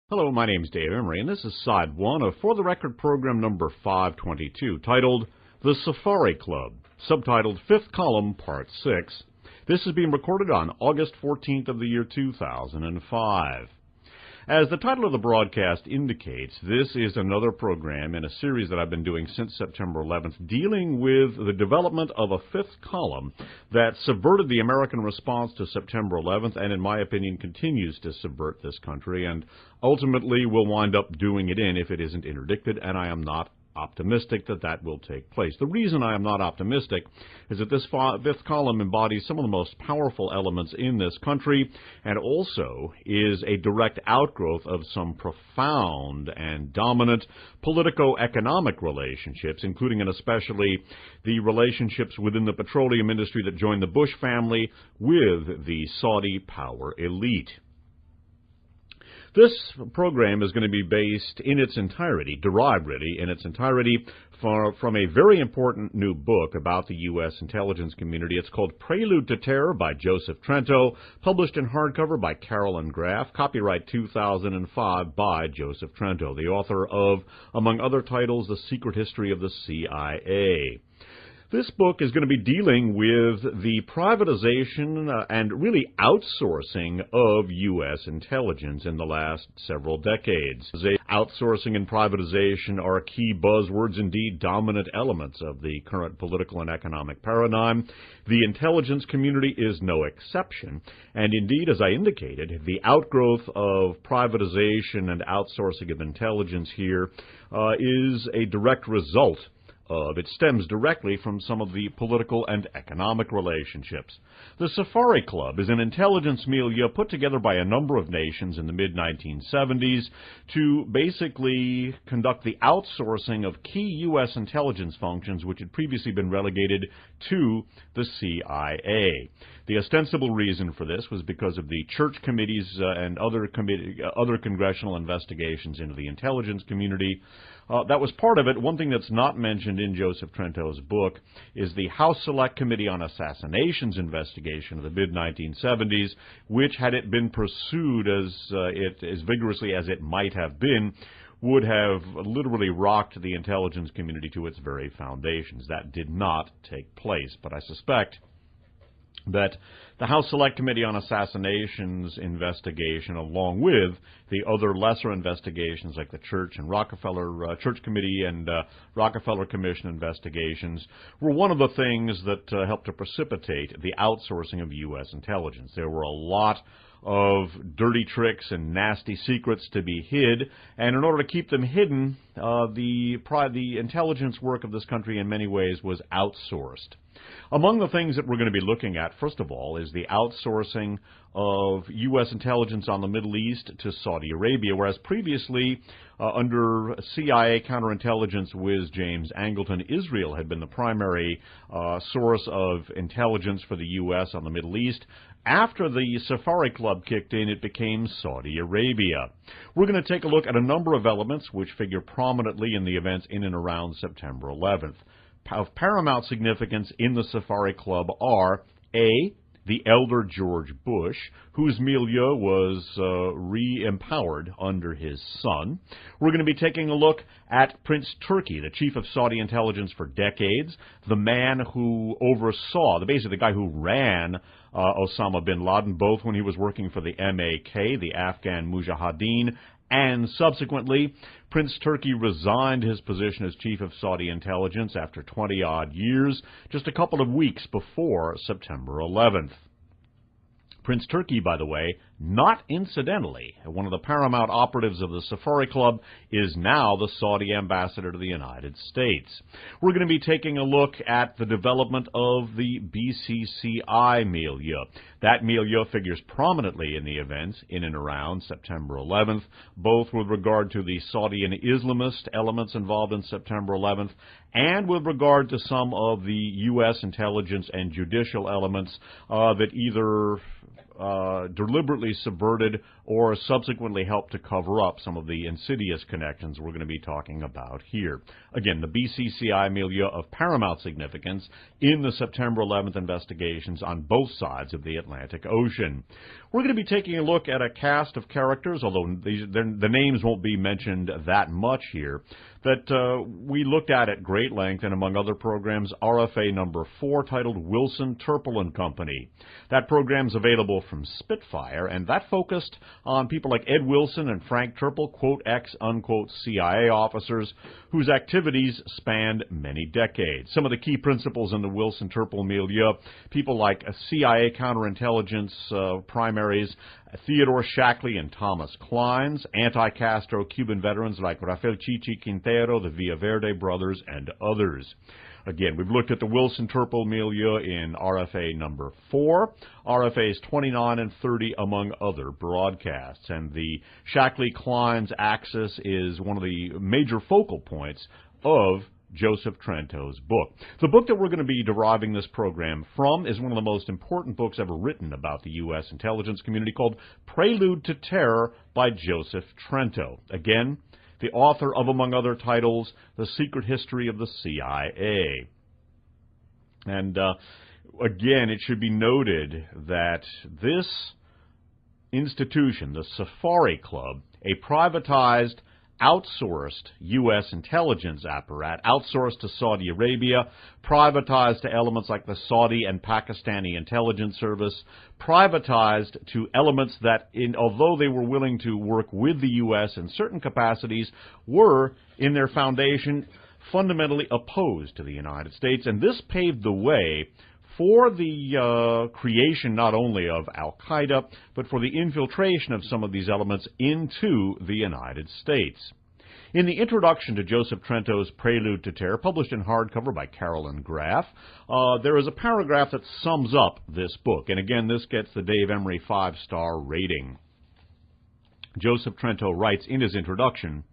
Hello, my name is Dave Emery, and this is Side 1 of For the Record program number 522, titled The Safari Club, subtitled Fifth Column, Part 6. This is being recorded on August 14th of the year 2005. As the title of the broadcast indicates, this is another program in a series that I've been doing since September 11th, dealing with the development of a fifth column that subverted the American response to September 11th and, in my opinion, continues to subvert this country and ultimately will wind up doing it if it isn't interdicted, and I am not optimistic that that will take place. The reason I am not optimistic is that this fifth column embodies some of the most powerful elements in this country and also is a direct outgrowth of some profound and dominant politico-economic relationships, including and especially the relationships within the petroleum industry that joined the Bush family with the Saudi power elite. This program is going to be based in its entirety, derived really in its entirety from a very important new book about the U.S. intelligence community. It's called Prelude to Terror by Joseph Trento, published in hardcover by Carolyn Graff, copyright 2005 by Joseph Trento, the author of, among other titles, The Secret History of the CIA. This book is going to be dealing with the privatization and really outsourcing of U.S. intelligence in the last several decades. Outsourcing and privatization are key buzzwords, indeed dominant elements of the current political and economic paradigm. The intelligence community is no exception, and indeed, as I indicated, the outgrowth of privatization and outsourcing of intelligence here is a direct result it stems directly from some of the political and economic relationships. The Safari Club is an intelligence milieu put together by a number of nations in the mid-1970s to basically conduct the outsourcing of key U.S. intelligence functions which had previously been relegated to the CIA. The ostensible reason for this was because of the church committees and other congressional investigations into the intelligence community. That was part of it. One thing that's not mentioned in Joseph Trento's book is the House Select Committee on Assassinations investigation of the mid-1970s, which, had it been pursued as vigorously as it might have been, would have literally rocked the intelligence community to its very foundations. That did not take place, but I suspect that the House Select Committee on Assassinations investigation, along with the other lesser investigations like the Church and Rockefeller Church Committee and Rockefeller Commission investigations, were one of the things that helped to precipitate the outsourcing of U.S. intelligence. There were a lot of dirty tricks and nasty secrets to be hid, and in order to keep them hidden, the intelligence work of this country in many ways was outsourced. Among the things that we're going to be looking at, first of all, is the outsourcing of U.S. intelligence on the Middle East to Saudi Arabia, whereas previously, under CIA counterintelligence whiz James Angleton, Israel had been the primary source of intelligence for the U.S. on the Middle East. After the Safari Club kicked in, it became Saudi Arabia. We're going to take a look at a number of elements which figure prominently in the events in and around September 11th. Of paramount significance in the Safari Club are A, the elder George Bush, whose milieu was re-empowered under his son. We're going to be taking a look at Prince Turki, the chief of Saudi intelligence for decades, the man who oversaw, basically the guy who ran Osama bin Laden, both when he was working for the MAK, the Afghan Mujahideen, and subsequently, Prince Turki resigned his position as chief of Saudi intelligence after 20-odd years, just a couple of weeks before September 11th. Prince Turki, by the way, not incidentally, one of the paramount operatives of the Safari Club, is now the Saudi ambassador to the United States. We're going to be taking a look at the development of the BCCI milieu. That milieu figures prominently in the events in and around September 11th, both with regard to the Saudi and Islamist elements involved in September 11th, and with regard to some of the U.S. intelligence and judicial elements that either deliberately subverted or subsequently helped to cover up some of the insidious connections we're going to be talking about here. Again, the BCCI milieu of paramount significance in the September 11th investigations on both sides of the Atlantic Ocean. We're going to be taking a look at a cast of characters, although the names won't be mentioned that much here, that we looked at great length and among other programs, RFA number 4, titled Wilson, Turple and Company. That program's available from Spitfire, and that focused on people like Ed Wilson and Frank Turple, quote, ex-unquote CIA officers whose activities spanned many decades. Some of the key principals in the Wilson-Turple milieu, people like CIA counterintelligence primaries, Theodore Shackley and Thomas Kleins, anti-Castro Cuban veterans like Rafael Chichi Quintero, the Villaverde brothers, and others. Again, we've looked at the Wilson-Turple milieu in RFA number 4, RFAs 29 and 30, among other broadcasts. And the Shackley-Kleins axis is one of the major focal points of Joseph Trento's book. The book that we're going to be deriving this program from is one of the most important books ever written about the U.S. intelligence community, called Prelude to Terror by Joseph Trento. Again, the author of, among other titles, The Secret History of the CIA. And again, it should be noted that this institution, the Safari Club, a privatized, outsourced U.S. intelligence apparatus, outsourced to Saudi Arabia, privatized to elements like the Saudi and Pakistani intelligence service, privatized to elements that, although they were willing to work with the U.S. in certain capacities, were, in their foundation, fundamentally opposed to the United States. And this paved the way for the creation not only of al-Qaeda, but for the infiltration of some of these elements into the United States. In the introduction to Joseph Trento's Prelude to Terror, published in hardcover by Carolyn Graff, there is a paragraph that sums up this book. And again, this gets the Dave Emery 5-star rating. Joseph Trento writes in his introduction,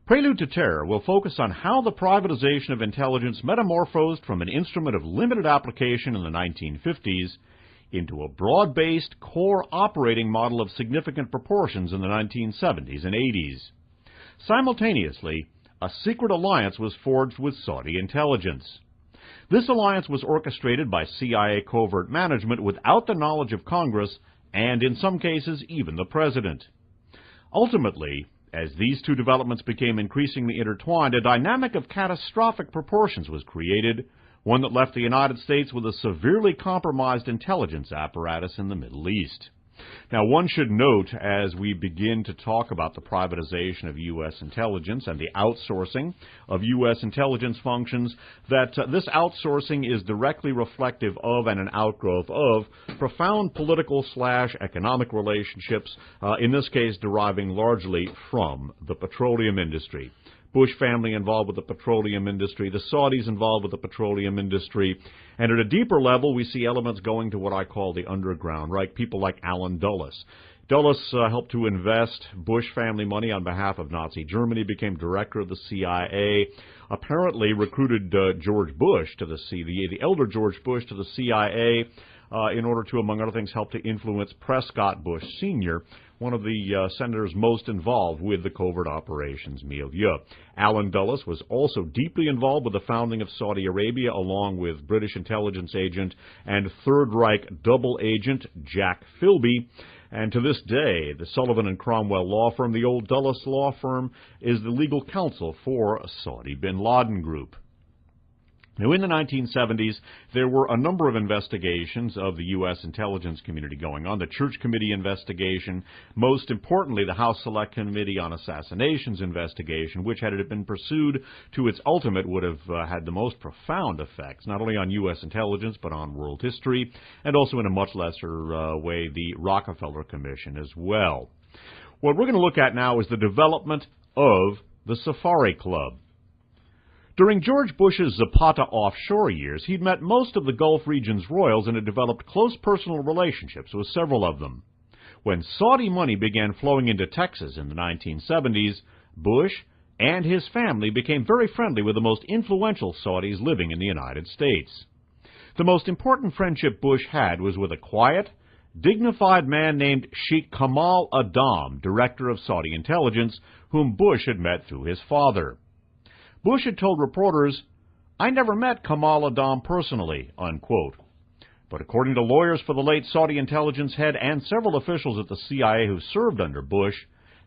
Prelude to Terror will focus on how the privatization of intelligence metamorphosed from an instrument of limited application in the 1950s into a broad-based core operating model of significant proportions in the 1970s and 80s. Simultaneously, a secret alliance was forged with Saudi intelligence. This alliance was orchestrated by CIA covert management without the knowledge of Congress and, in some cases, even the President. Ultimately, as these two developments became increasingly intertwined, a dynamic of catastrophic proportions was created, one that left the United States with a severely compromised intelligence apparatus in the Middle East. Now, one should note, as we begin to talk about the privatization of U.S. intelligence and the outsourcing of U.S. intelligence functions, that this outsourcing is directly reflective of and an outgrowth of profound political/economic relationships, in this case deriving largely from the petroleum industry. Bush family involved with the petroleum industry, the Saudis involved with the petroleum industry, and at a deeper level we see elements going to what I call the underground, right? People like Allen Dulles. Dulles helped to invest Bush family money on behalf of Nazi Germany, became director of the CIA, apparently recruited George Bush to the elder George Bush to the CIA in order to, among other things, help to influence Prescott Bush Sr., one of the senators most involved with the covert operations milieu. Allen Dulles was also deeply involved with the founding of Saudi Arabia, along with British intelligence agent and Third Reich double agent Jack Philby. And to this day, the Sullivan and Cromwell law firm, the old Dulles law firm, is the legal counsel for Saudi bin Laden Group. Now, in the 1970s, there were a number of investigations of the U.S. intelligence community going on. The Church Committee investigation, most importantly, the House Select Committee on Assassinations investigation, which, had it been pursued to its ultimate, would have had the most profound effects, not only on U.S. intelligence, but on world history, and also in a much lesser way, the Rockefeller Commission as well. What we're going to look at now is the development of the Safari Club. During George Bush's Zapata offshore years, he'd met most of the Gulf region's royals and had developed close personal relationships with several of them. When Saudi money began flowing into Texas in the 1970s, Bush and his family became very friendly with the most influential Saudis living in the United States. The most important friendship Bush had was with a quiet, dignified man named Sheikh Kamal Adam, director of Saudi intelligence, whom Bush had met through his father. Bush had told reporters, "I never met Kamal Adam personally," unquote. But according to lawyers for the late Saudi intelligence head and several officials at the CIA who served under Bush,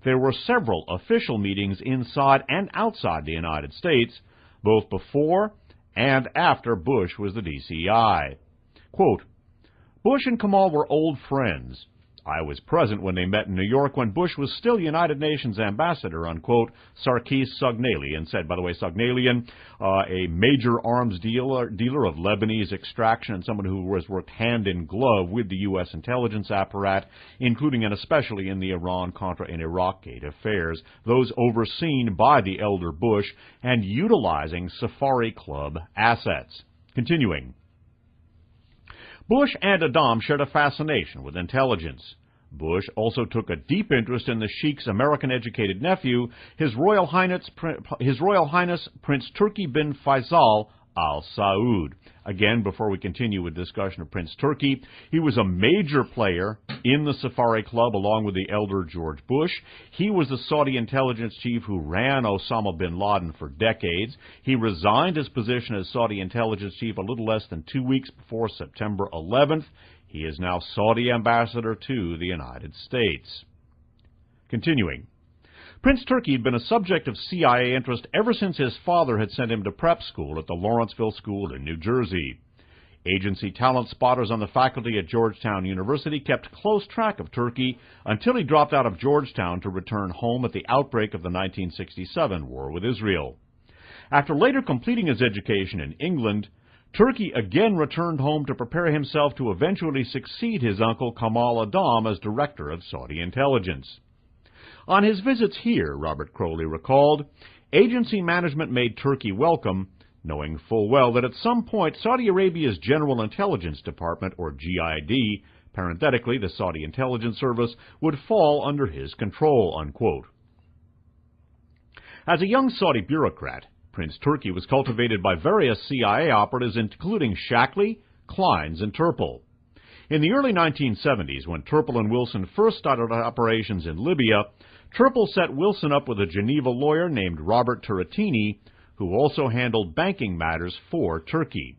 there were several official meetings inside and outside the United States, both before and after Bush was the DCI. Quote, "Bush and Kamal were old friends. I was present when they met in New York when Bush was still United Nations ambassador," unquote, Sarkis Sognalian said. By the way, Sognalian, a major arms dealer of Lebanese extraction and someone who has worked hand in glove with the U.S. intelligence apparatus, including and especially in the Iran-Contra and Iraq-Gate affairs, those overseen by the elder Bush and utilizing Safari Club assets. Continuing. Bush and Adam shared a fascination with intelligence. Bush also took a deep interest in the Sheikh's American-educated nephew, His Royal Highness Prince Turki bin Faisal Al Saud. Again, before we continue with discussion of Prince Turki, he was a major player in the Safari Club along with the elder George Bush. He was the Saudi intelligence chief who ran Osama bin Laden for decades. He resigned his position as Saudi intelligence chief a little less than 2 weeks before September 11th. He is now Saudi ambassador to the United States. Continuing. Prince Turki had been a subject of CIA interest ever since his father had sent him to prep school at the Lawrenceville School in New Jersey. Agency talent spotters on the faculty at Georgetown University kept close track of Turki until he dropped out of Georgetown to return home at the outbreak of the 1967 war with Israel. After later completing his education in England, Turki again returned home to prepare himself to eventually succeed his uncle Kamal Adam as director of Saudi intelligence. On his visits here, Robert Crowley recalled, agency management made Turki welcome, knowing full well that at some point Saudi Arabia's General Intelligence Department, or GID, parenthetically the Saudi Intelligence Service, would fall under his control, unquote. As a young Saudi bureaucrat, Prince Turki was cultivated by various CIA operatives, including Shackley, Clines, and Turpel. In the early 1970s, when Turpel and Wilson first started operations in Libya, Turpel set Wilson up with a Geneva lawyer named Robert Turretini, who also handled banking matters for Turki.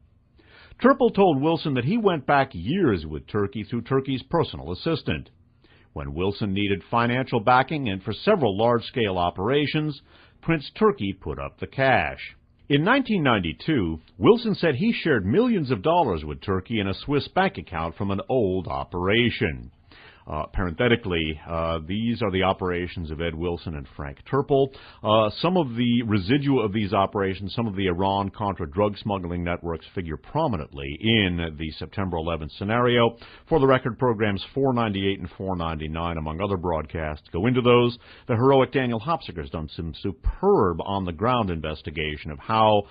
Turpel told Wilson that he went back years with Turki through Turki's personal assistant. When Wilson needed financial backing and for several large-scale operations, Prince Turki put up the cash. In 1992, Wilson said he shared millions of dollars with Turki in a Swiss bank account from an old operation. Parenthetically, these are the operations of Ed Wilson and Frank Turpel. Some of the residua of these operations, some of the Iran-Contra drug smuggling networks figure prominently in the September 11th scenario. For the record, programs 498 and 499, among other broadcasts, go into those. The heroic Daniel Hopsiger has done some superb on-the-ground investigation of how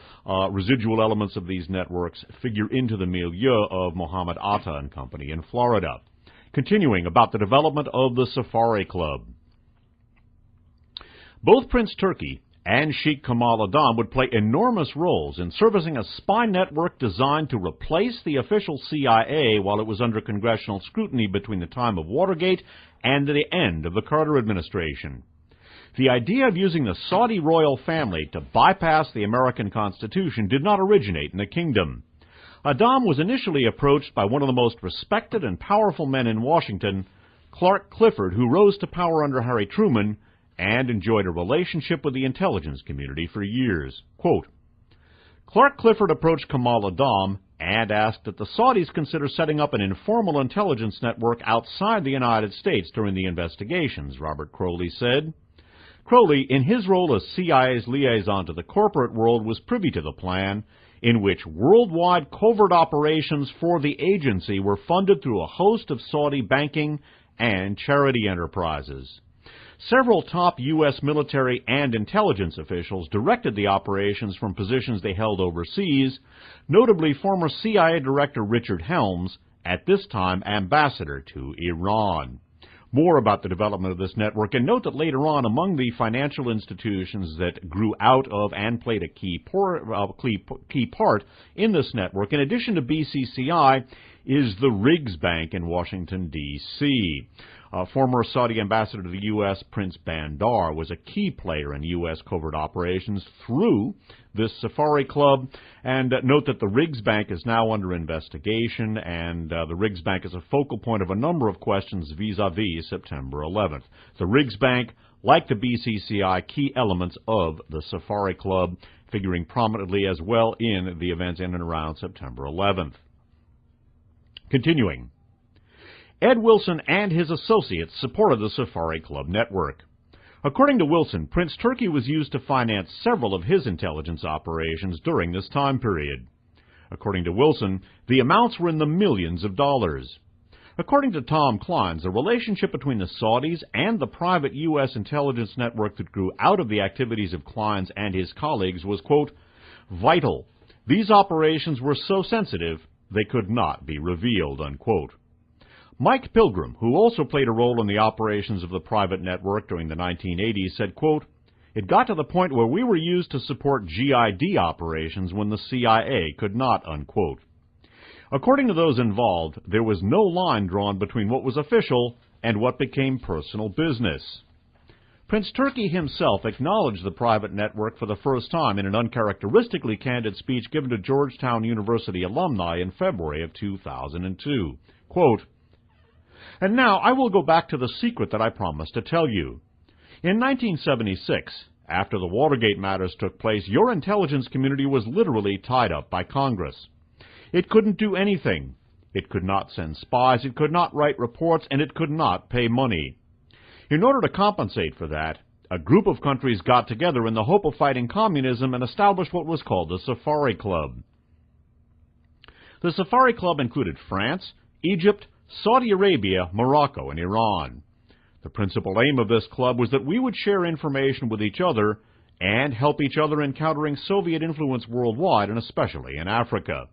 residual elements of these networks figure into the milieu of Mohammed Atta and Company in Florida. Continuing about the development of the Safari Club. Both Prince Turki and Sheikh Kamal Adam would play enormous roles in servicing a spy network designed to replace the official CIA while it was under congressional scrutiny between the time of Watergate and the end of the Carter administration. The idea of using the Saudi royal family to bypass the American Constitution did not originate in the kingdom. Adam was initially approached by one of the most respected and powerful men in Washington, Clark Clifford, who rose to power under Harry Truman and enjoyed a relationship with the intelligence community for years. Quote, Clark Clifford approached Kamal Adam and asked that the Saudis consider setting up an informal intelligence network outside the United States during the investigations, Robert Crowley said. Crowley, in his role as CIA's liaison to the corporate world, was privy to the plan, in which worldwide covert operations for the agency were funded through a host of Saudi banking and charity enterprises. Several top U.S. military and intelligence officials directed the operations from positions they held overseas, notably former CIA Director Richard Helms, at this time ambassador to Iran. more about the development of this network, and note that later on, among the financial institutions that grew out of and played a key part in this network, in addition to BCCI, is the Riggs Bank in Washington, D.C. Former Saudi ambassador to the U.S., Prince Bandar, was a key player in U.S. covert operations through this Safari Club. And note that the Riggs Bank is now under investigation, and the Riggs Bank is a focal point of a number of questions vis-a-vis September 11th. The Riggs Bank, like the BCCI, key elements of the Safari Club, figuring prominently as well in the events in and around September 11th. Continuing. Ed Wilson and his associates supported the Safari Club network. According to Wilson, Prince Turki was used to finance several of his intelligence operations during this time period. According to Wilson, the amounts were in the millions of dollars. According to Tom Clines, the relationship between the Saudis and the private U.S. intelligence network that grew out of the activities of Clines and his colleagues was, quote, vital. These operations were so sensitive they could not be revealed, unquote. Mike Pilgrim, who also played a role in the operations of the private network during the 1980s, said, quote, it got to the point where we were used to support GID operations when the CIA could not, unquote. According to those involved, there was no line drawn between what was official and what became personal business. Prince Turki himself acknowledged the private network for the first time in an uncharacteristically candid speech given to Georgetown University alumni in February of 2002. Quote, and now I will go back to the secret that I promised to tell you. In 1976, after the Watergate matters took place, your intelligence community was literally tied up by Congress. It couldn't do anything. It could not send spies, it could not write reports, and it could not pay money. In order to compensate for that, a group of countries got together in the hope of fighting communism and established what was called the Safari Club. The Safari Club included France, Egypt, Saudi Arabia, Morocco, and Iran. The principal aim of this club was that we would share information with each other and help each other in countering Soviet influence worldwide, and especially in Africa.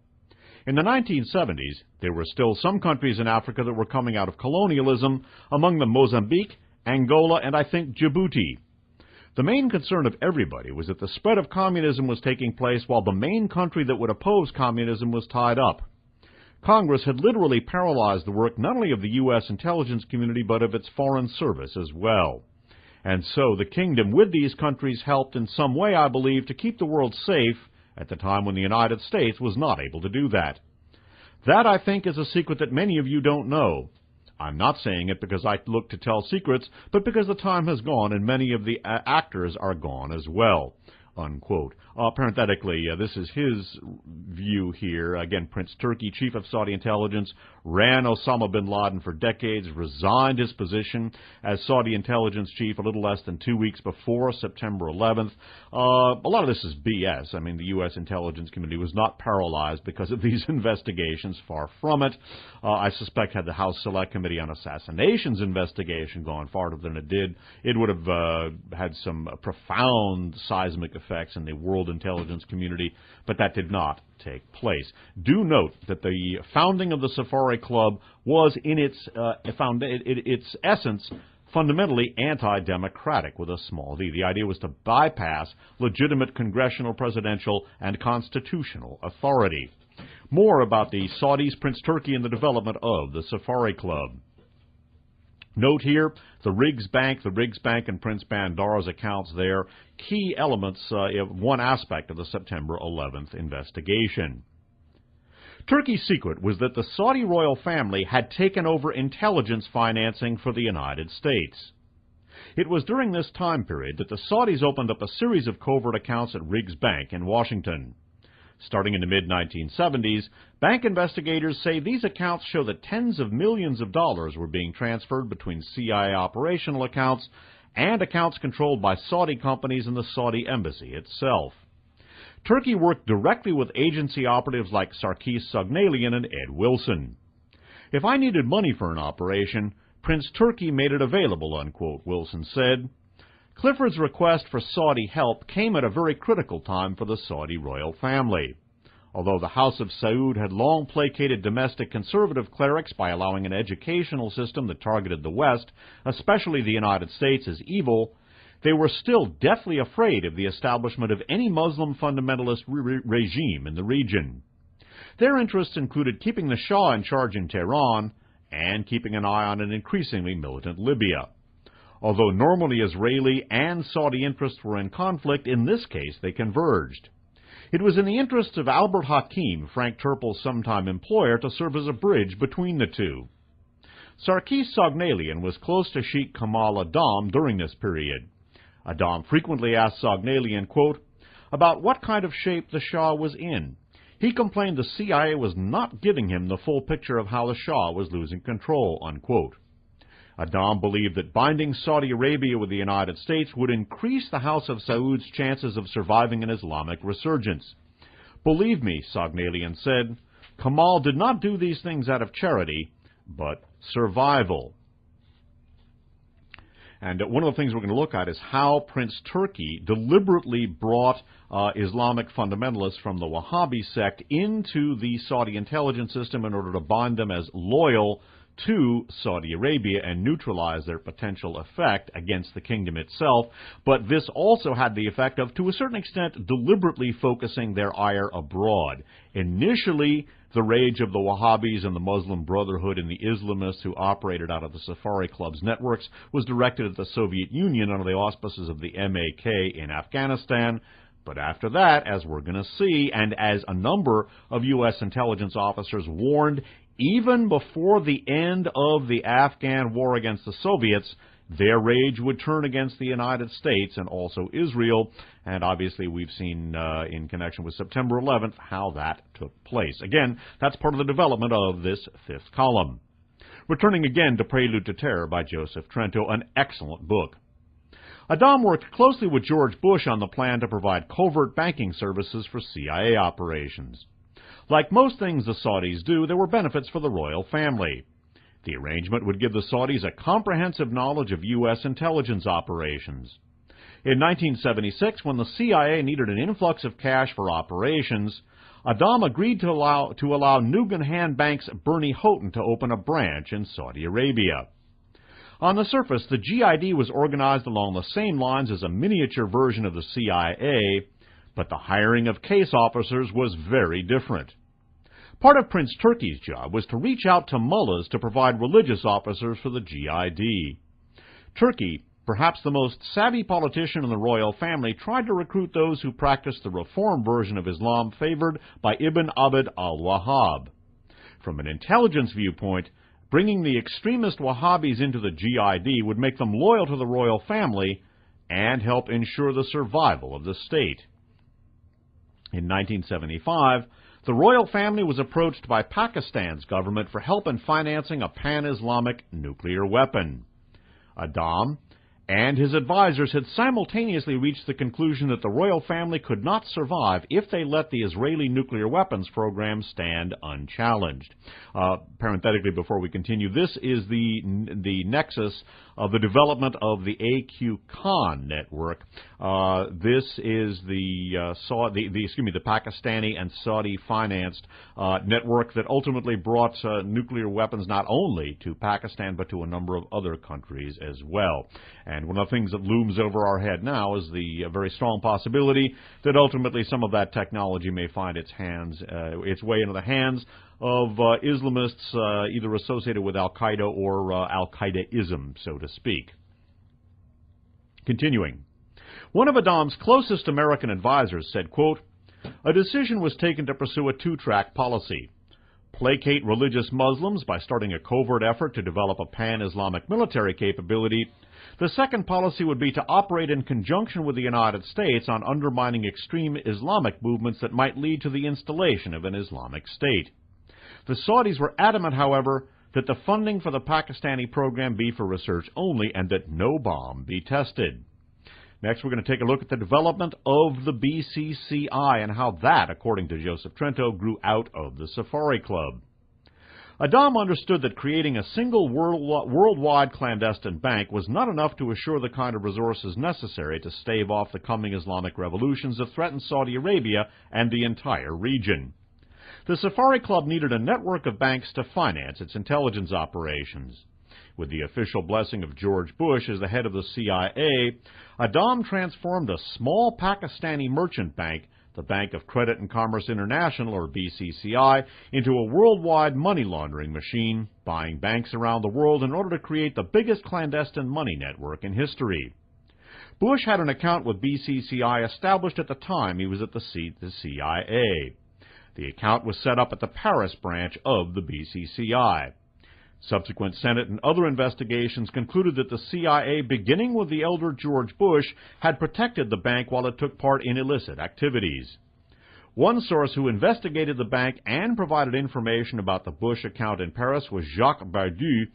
In the 1970s, there were still some countries in Africa that were coming out of colonialism, among them Mozambique, Angola, and I think Djibouti. The main concern of everybody was that the spread of communism was taking place while the main country that would oppose communism was tied up. Congress had literally paralyzed the work not only of the U.S. intelligence community but of its foreign service as well. And so the kingdom with these countries helped in some way, I believe, to keep the world safe at the time when the United States was not able to do that. That, I think, is a secret that many of you don't know. I'm not saying it because I look to tell secrets, but because the time has gone and many of the actors are gone as well, unquote. Parenthetically, this is his view here. Again, Prince Turki, chief of Saudi intelligence, ran Osama bin Laden for decades, resigned his position as Saudi intelligence chief a little less than 2 weeks before September 11th. A lot of this is BS. I mean, the U.S. intelligence community was not paralyzed because of these investigations, far from it. I suspect had the House Select Committee on Assassinations investigation gone farther than it did, it would have had some profound seismic effects in the world intelligence community, but that did not take place. Do note that the founding of the Safari Club was in its essence fundamentally anti-democratic with a small d. The idea was to bypass legitimate congressional, presidential, and constitutional authority. More about the Saudis, Prince Turki, and the development of the Safari Club. Note here, the Riggs Bank and Prince Bandar's accounts there, key elements of one aspect of the September 11th investigation. Turkey's secret was that the Saudi royal family had taken over intelligence financing for the United States. It was during this time period that the Saudis opened up a series of covert accounts at Riggs Bank in Washington. Starting in the mid-1970s, bank investigators say these accounts show that tens of millions of dollars were being transferred between CIA operational accounts and accounts controlled by Saudi companies and the Saudi embassy itself. Turkey worked directly with agency operatives like Sarkis Sognalian and Ed Wilson. If I needed money for an operation, Prince Turki made it available, unquote, Wilson said. Clifford's request for Saudi help came at a very critical time for the Saudi royal family. Although the House of Saud had long placated domestic conservative clerics by allowing an educational system that targeted the West, especially the United States, as evil, they were still deathly afraid of the establishment of any Muslim fundamentalist regime in the region. Their interests included keeping the Shah in charge in Tehran and keeping an eye on an increasingly militant Libya. Although normally Israeli and Saudi interests were in conflict, in this case they converged. It was in the interests of Albert Hakim, Frank Turpel's sometime employer, to serve as a bridge between the two. Sarkis Sogneilian was close to Sheikh Kamal Adam during this period. Adam frequently asked Sogneilian, quote, about what kind of shape the Shah was in. He complained the CIA was not giving him the full picture of how the Shah was losing control, unquote. Adam believed that binding Saudi Arabia with the United States would increase the House of Saud's chances of surviving an Islamic resurgence. Believe me, Sogneilian said, Kamal did not do these things out of charity, but survival. And one of the things we're going to look at is how Prince Turki deliberately brought Islamic fundamentalists from the Wahhabi sect into the Saudi intelligence system in order to bond them as loyal to Saudi Arabia and neutralize their potential effect against the kingdom itself. But this also had the effect of, to a certain extent, deliberately focusing their ire abroad. Initially, the rage of the Wahhabis and the Muslim Brotherhood and the Islamists who operated out of the Safari Club's networks was directed at the Soviet Union under the auspices of the MAK in Afghanistan. But after that, as we're going to see, and as a number of U.S. intelligence officers warned, even before the end of the Afghan war against the Soviets, their rage would turn against the United States and also Israel, and obviously we've seen in connection with September 11th how that took place. Again, that's part of the development of this fifth column. Returning again to Prelude to Terror by Joseph Trento, an excellent book. Adam worked closely with George Bush on the plan to provide covert banking services for CIA operations. Like most things the Saudis do, there were benefits for the royal family. The arrangement would give the Saudis a comprehensive knowledge of U.S. intelligence operations. In 1976, when the CIA needed an influx of cash for operations, Adam agreed to allow Nugan Bank's Bernie Houghton to open a branch in Saudi Arabia. On the surface, the GID was organized along the same lines as a miniature version of the CIA, but the hiring of case officers was very different. Part of Prince Turki's job was to reach out to mullahs to provide religious officers for the GID. Turki, perhaps the most savvy politician in the royal family, tried to recruit those who practiced the reform version of Islam favored by Ibn Abd al-Wahhab. From an intelligence viewpoint, bringing the extremist Wahhabis into the GID would make them loyal to the royal family and help ensure the survival of the state. In 1975, the royal family was approached by Pakistan's government for help in financing a pan-Islamic nuclear weapon. Adam and his advisors had simultaneously reached the conclusion that the royal family could not survive if they let the Israeli nuclear weapons program stand unchallenged. Parenthetically, before we continue, this is the nexus of the development of the AQ-Khan network. This is the Pakistani and Saudi-financed network that ultimately brought nuclear weapons not only to Pakistan but to a number of other countries as well. And one of the things that looms over our head now is the very strong possibility that ultimately some of that technology may find its way into the hands of Islamists either associated with Al-Qaeda or Al-Qaeda-ism, so to speak. Continuing. One of Adam's closest American advisors said, quote, "A decision was taken to pursue a two-track policy. Placate religious Muslims by starting a covert effort to develop a pan-Islamic military capability. The second policy would be to operate in conjunction with the United States on undermining extreme Islamic movements that might lead to the installation of an Islamic state. The Saudis were adamant, however, that the funding for the Pakistani program be for research only and that no bomb be tested." Next, we're going to take a look at the development of the BCCI and how that, according to Joseph Trento, grew out of the Safari Club. Adam understood that creating a single worldwide clandestine bank was not enough to assure the kind of resources necessary to stave off the coming Islamic revolutions that threatened Saudi Arabia and the entire region. The Safari Club needed a network of banks to finance its intelligence operations. With the official blessing of George Bush as the head of the CIA, Saddam transformed a small Pakistani merchant bank, the Bank of Credit and Commerce International, or BCCI, into a worldwide money laundering machine, buying banks around the world in order to create the biggest clandestine money network in history. Bush had an account with BCCI established at the time he was at the CIA. The account was set up at the Paris branch of the BCCI. Subsequent Senate and other investigations concluded that the CIA, beginning with the elder George Bush, had protected the bank while it took part in illicit activities. One source who investigated the bank and provided information about the Bush account in Paris was Jacques Bardu,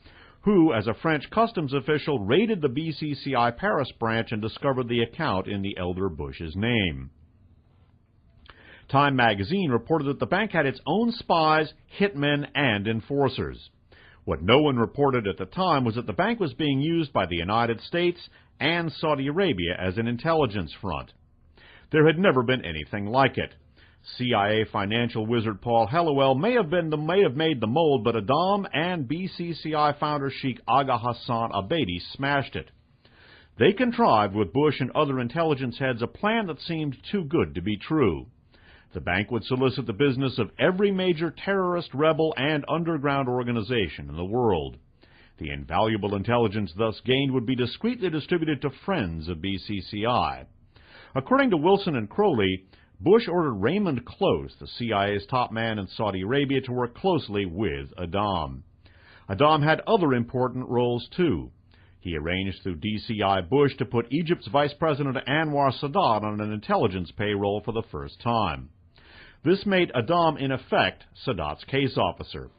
who, as a French customs official, raided the BCCI Paris branch and discovered the account in the elder Bush's name. Time magazine reported that the bank had its own spies, hitmen, and enforcers. What no one reported at the time was that the bank was being used by the United States and Saudi Arabia as an intelligence front. There had never been anything like it. CIA financial wizard Paul Helliwell may have made the mold, but Saddam and BCCI founder Sheikh Aga Hassan Abedi smashed it. They contrived, with Bush and other intelligence heads, a plan that seemed too good to be true. The bank would solicit the business of every major terrorist, rebel, and underground organization in the world. The invaluable intelligence thus gained would be discreetly distributed to friends of BCCI. According to Wilson and Crowley, Bush ordered Raymond Close, the CIA's top man in Saudi Arabia, to work closely with Saddam. Saddam had other important roles, too. He arranged through DCI Bush to put Egypt's Vice President Anwar Sadat on an intelligence payroll for the first time. This made Saddam, in effect, Sadat's case officer.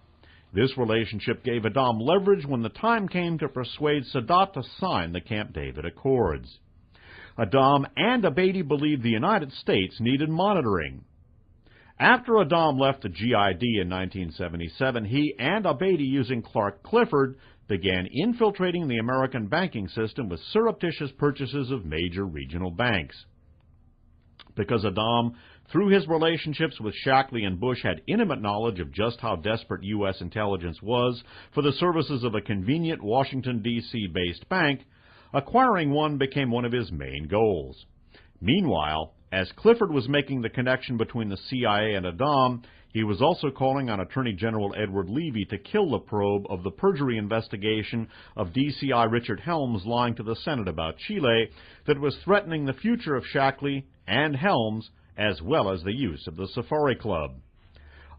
This relationship gave Saddam leverage when the time came to persuade Sadat to sign the Camp David Accords. Saddam and Abedi believed the United States needed monitoring. After Saddam left the GID in 1977, he and Abedi, using Clark Clifford, began infiltrating the American banking system with surreptitious purchases of major regional banks. Because Saddam, through his relationships with Shackley and Bush, had intimate knowledge of just how desperate U.S. intelligence was for the services of a convenient Washington, D.C.-based bank, acquiring one became one of his main goals. Meanwhile, as Clifford was making the connection between the CIA and Saddam, he was also calling on Attorney General Edward Levy to kill the probe of the perjury investigation of DCI Richard Helms lying to the Senate about Chile that was threatening the future of Shackley and Helms, as well as the use of the Safari Club.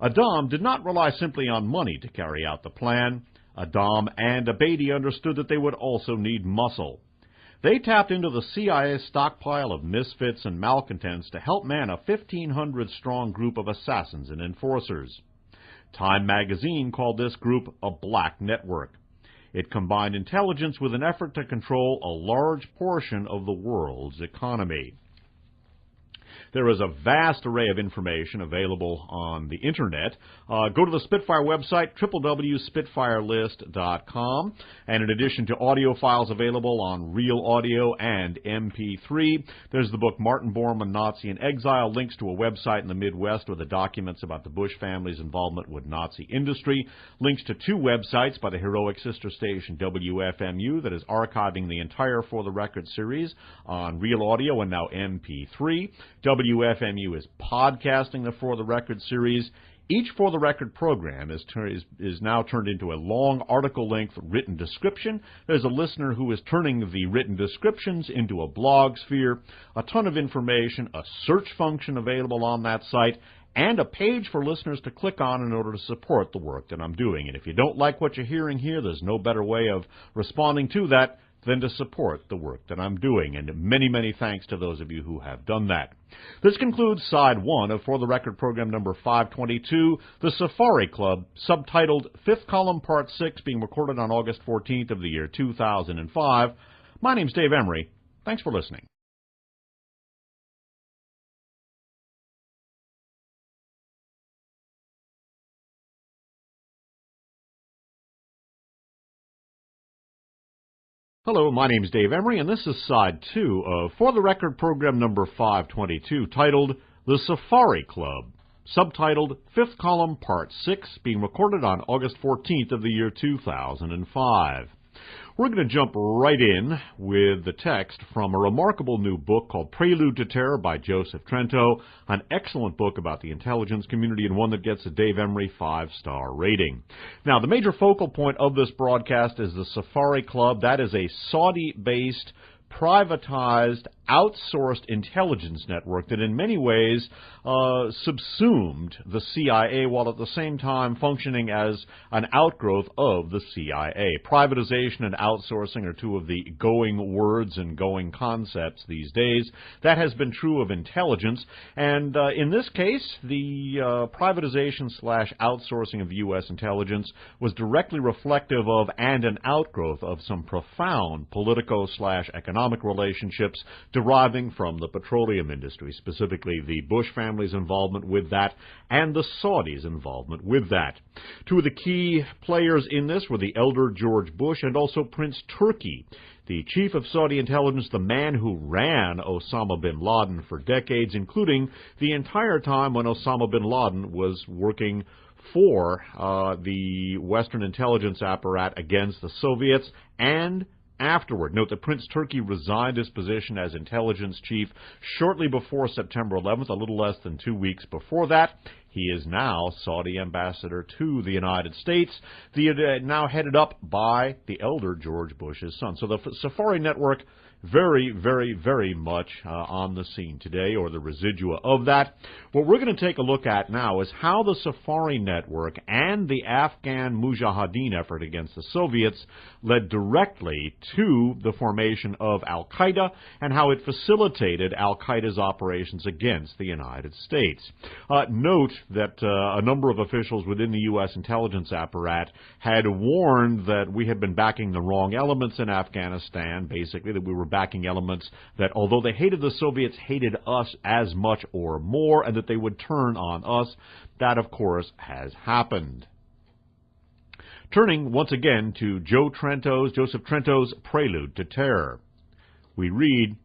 Saddam did not rely simply on money to carry out the plan. Saddam and Abedi understood that they would also need muscle. They tapped into the CIA's stockpile of misfits and malcontents to help man a 1,500-strong group of assassins and enforcers. Time magazine called this group a black network. It combined intelligence with an effort to control a large portion of the world's economy. There is a vast array of information available on the Internet. Go to the Spitfire website, www.spitfirelist.com, and in addition to audio files available on Real Audio and MP3, there's the book Martin Bormann, Nazi in Exile, links to a website in the Midwest with the documents about the Bush family's involvement with Nazi industry, links to 2 websites by the heroic sister station WFMU that is archiving the entire For the Record series on Real Audio and now MP3. WFMU is podcasting the For the Record series. Each For the Record program is now turned into a long article-length written description. There's a listener who is turning the written descriptions into a blog sphere, a ton of information, a search function available on that site, and a page for listeners to click on in order to support the work that I'm doing. And if you don't like what you're hearing here, there's no better way of responding to that than to support the work that I'm doing, and many, many thanks to those of you who have done that. This concludes Side 1 of For the Record program number 522, The Safari Club, subtitled Fifth Column Part 6, being recorded on August 14th of the year 2005. My name's Dave Emery. Thanks for listening. Hello, my name is Dave Emery, and this is Side 2 of For the Record program number 522, titled The Safari Club, subtitled Fifth Column, Part 6, being recorded on August 14th of the year 2005. We're going to jump right in with the text from a remarkable new book called Prelude to Terror by Joseph Trento, an excellent book about the intelligence community and one that gets a Dave Emery 5-star rating. Now, the major focal point of this broadcast is the Safari Club. That is a Saudi-based, privatized, outsourced intelligence network that in many ways subsumed the CIA while at the same time functioning as an outgrowth of the CIA. Privatization and outsourcing are two of the going words and going concepts these days. That has been true of intelligence, and in this case, the privatization/outsourcing of U.S. intelligence was directly reflective of and an outgrowth of some profound politico/economic relationships deriving from the petroleum industry, specifically the Bush family's involvement with that and the Saudis' involvement with that. Two of the key players in this were the elder George Bush and also Prince Turki, the chief of Saudi intelligence, the man who ran Osama bin Laden for decades, including the entire time when Osama bin Laden was working for the Western intelligence apparatus against the Soviets and afterward. Note that Prince Turki resigned his position as intelligence chief shortly before September 11th, a little less than 2 weeks before that. He is now Saudi ambassador to the United States, now headed up by the elder George Bush's son. So the Safari Network, very, very, very much on the scene today, or the residua of that. What we're going to take a look at now is how the Safari Network and the Afghan Mujahideen effort against the Soviets led directly to the formation of Al-Qaeda and how it facilitated Al-Qaeda's operations against the United States. Note that a number of officials within the U.S. intelligence apparatus had warned that we had been backing the wrong elements in Afghanistan, basically that we were backing elements that, although they hated the Soviets, hated us as much or more, and that they would turn on us. That, of course, has happened. Turning once again to Joseph Trento's Prelude to Terror. We read,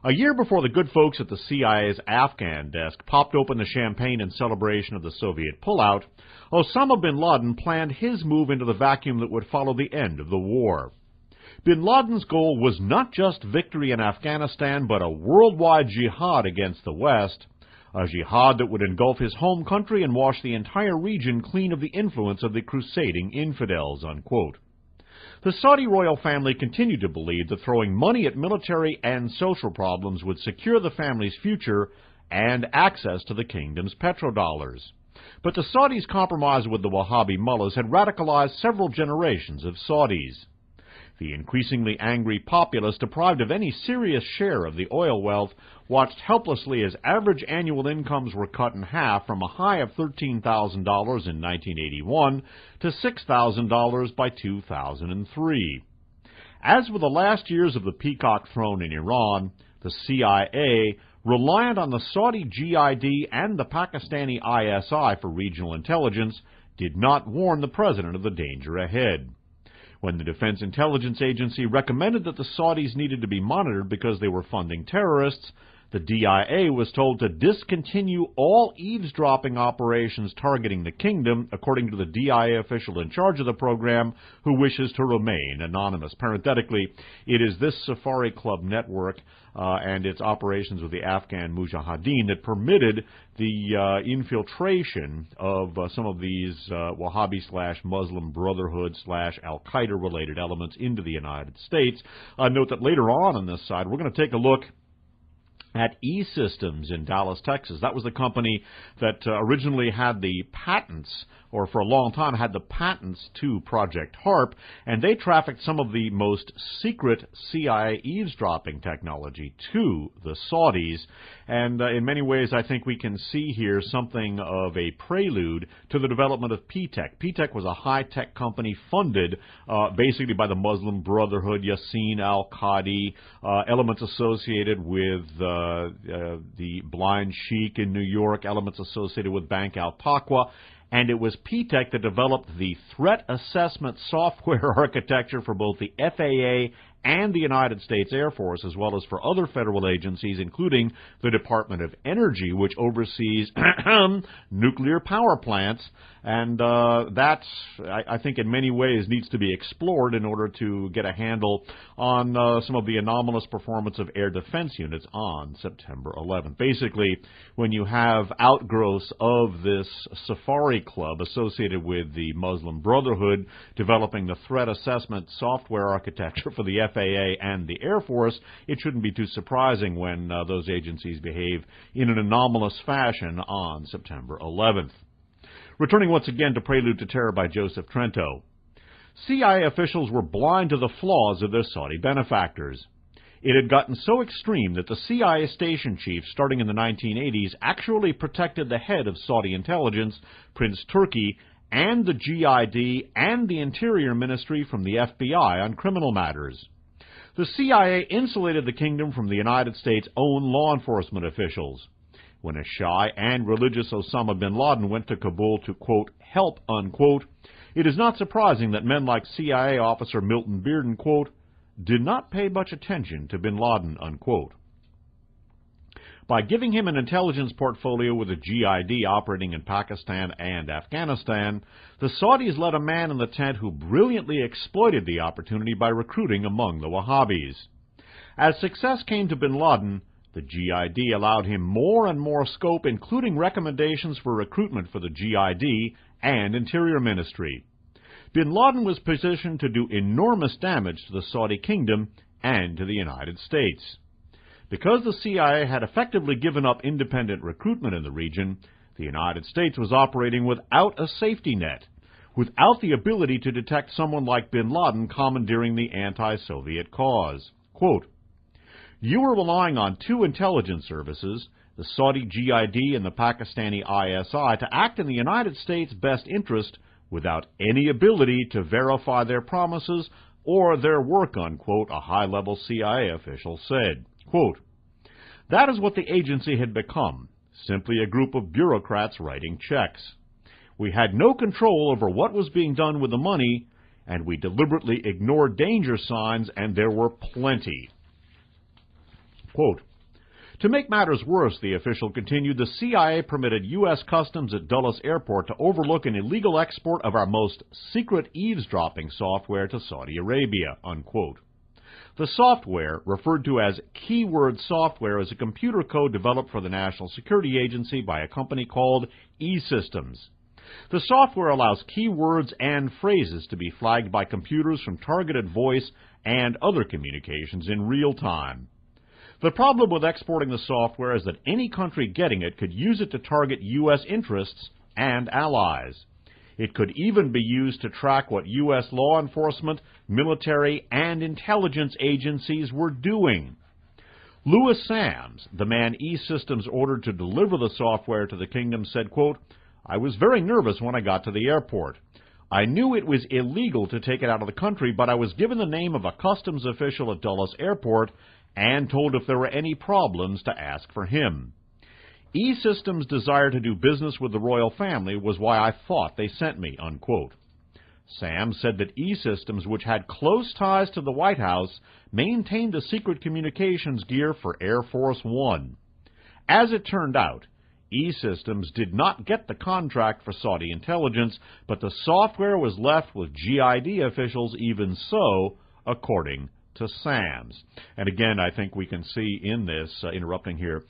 "A year before the good folks at the CIA's Afghan desk popped open the champagne in celebration of the Soviet pullout, Osama bin Laden planned his move into the vacuum that would follow the end of the war. Bin Laden's goal was not just victory in Afghanistan, but a worldwide jihad against the West, a jihad that would engulf his home country and wash the entire region clean of the influence of the crusading infidels," unquote. The Saudi royal family continued to believe that throwing money at military and social problems would secure the family's future and access to the kingdom's petrodollars. But the Saudis' compromise with the Wahhabi mullahs had radicalized several generations of Saudis. The increasingly angry populace, deprived of any serious share of the oil wealth, watched helplessly as average annual incomes were cut in half from a high of $13,000 in 1981 to $6,000 by 2003. As with the last years of the Peacock Throne in Iran, the CIA, reliant on the Saudi GID and the Pakistani ISI for regional intelligence, did not warn the president of the danger ahead. When the Defense Intelligence Agency recommended that the Saudis needed to be monitored because they were funding terrorists, the DIA was told to discontinue all eavesdropping operations targeting the kingdom, according to the DIA official in charge of the program, who wishes to remain anonymous. Parenthetically, it is this Safari Club network and its operations with the Afghan Mujahideen that permitted the infiltration of some of these Wahhabi/Muslim Brotherhood/Al-Qaeda related elements into the United States. Note that later on this side, we're going to take a look at E-Systems in Dallas, Texas. That was the company that originally had the patents, or for a long time had the patents to Project HARP, and they trafficked some of the most secret CIA eavesdropping technology to the Saudis. And in many ways, I think we can see here something of a prelude to the development of P-Tech. P-Tech was a high-tech company funded basically by the Muslim Brotherhood, Yassin al-Qadi, elements associated with the Blind Sheik in New York, elements associated with Bank al-Taqwa, and it was P-Tech that developed the threat assessment software architecture for both the FAA and the United States Air Force, as well as for other federal agencies, including the Department of Energy, which oversees nuclear power plants. And that, I think, in many ways needs to be explored in order to get a handle on some of the anomalous performance of air defense units on September 11th. Basically, when you have outgrowths of this safari club associated with the Muslim Brotherhood developing the threat assessment software architecture for the FAA and the Air Force, it shouldn't be too surprising when those agencies behave in an anomalous fashion on September 11th. Returning once again to Prelude to Terror by Joseph Trento. CIA officials were blind to the flaws of their Saudi benefactors. It had gotten so extreme that the CIA station chief, starting in the 1980s, actually protected the head of Saudi intelligence, Prince Turki, and the GID and the Interior Ministry from the FBI on criminal matters. The CIA insulated the kingdom from the United States' own law enforcement officials. When a shy and religious Osama bin Laden went to Kabul to, quote, help, unquote, it is not surprising that men like CIA officer Milton Bearden, quote, did not pay much attention to bin Laden, unquote. By giving him an intelligence portfolio with a GID operating in Pakistan and Afghanistan, the Saudis let a man in the tent who brilliantly exploited the opportunity by recruiting among the Wahhabis. As success came to bin Laden, the GID allowed him more and more scope, including recommendations for recruitment for the GID and Interior Ministry. Bin Laden was positioned to do enormous damage to the Saudi kingdom and to the United States. Because the CIA had effectively given up independent recruitment in the region, the United States was operating without a safety net, without the ability to detect someone like bin Laden commandeering the anti-Soviet cause. Quote, you were relying on two intelligence services, the Saudi GID and the Pakistani ISI, to act in the United States' best interest without any ability to verify their promises or their work, unquote, a high-level CIA official said. Quote, that is what the agency had become, simply a group of bureaucrats writing checks. We had no control over what was being done with the money, and we deliberately ignored danger signs, and there were plenty. Quote, to make matters worse, the official continued, the CIA permitted U.S. Customs at Dulles Airport to overlook an illegal export of our most secret eavesdropping software to Saudi Arabia, unquote. The software, referred to as keyword software, is a computer code developed for the National Security Agency by a company called E-Systems. The software allows keywords and phrases to be flagged by computers from targeted voice and other communications in real time. The problem with exporting the software is that any country getting it could use it to target U.S. interests and allies. It could even be used to track what U.S. law enforcement, military, and intelligence agencies were doing. Louis Sams, the man E-Systems ordered to deliver the software to the kingdom, said, quote, I was very nervous when I got to the airport. I knew it was illegal to take it out of the country, but I was given the name of a customs official at Dulles Airport and told if there were any problems to ask for him. E-Systems' desire to do business with the royal family was why I thought they sent me, unquote. Sam said that E-Systems, which had close ties to the White House, maintained the secret communications gear for Air Force One. As it turned out, E-Systems did not get the contract for Saudi intelligence, but the software was left with GID officials, even so, according to Sams. And again, I think we can see in this, interrupting here,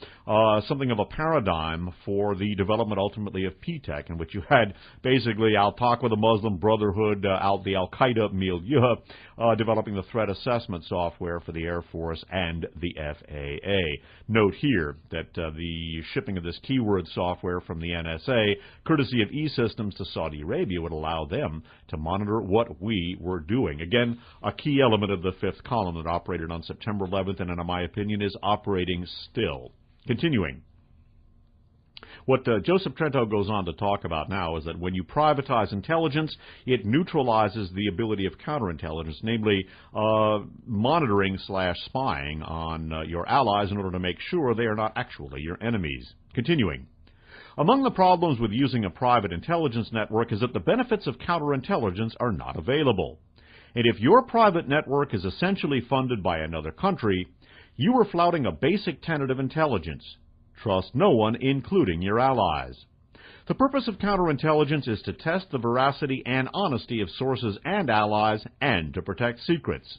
something of a paradigm for the development ultimately of PTEC, in which you had basically Al-Taqwa, the Muslim Brotherhood, the Al-Qaeda milieu, developing the threat assessment software for the Air Force and the FAA. Note here that the shipping of this keyword software from the NSA, courtesy of E-Systems to Saudi Arabia, would allow them to monitor what we were doing. Again, a key element of the fifth column that operated on September 11th and, in my opinion, is operating still. Continuing. What Joseph Trento goes on to talk about now is that when you privatize intelligence, it neutralizes the ability of counterintelligence, namely monitoring/spying on your allies in order to make sure they are not actually your enemies. Continuing. Among the problems with using a private intelligence network is that the benefits of counterintelligence are not available. And if your private network is essentially funded by another country, you are flouting a basic tenet of intelligence. Trust no one, including your allies. The purpose of counterintelligence is to test the veracity and honesty of sources and allies and to protect secrets.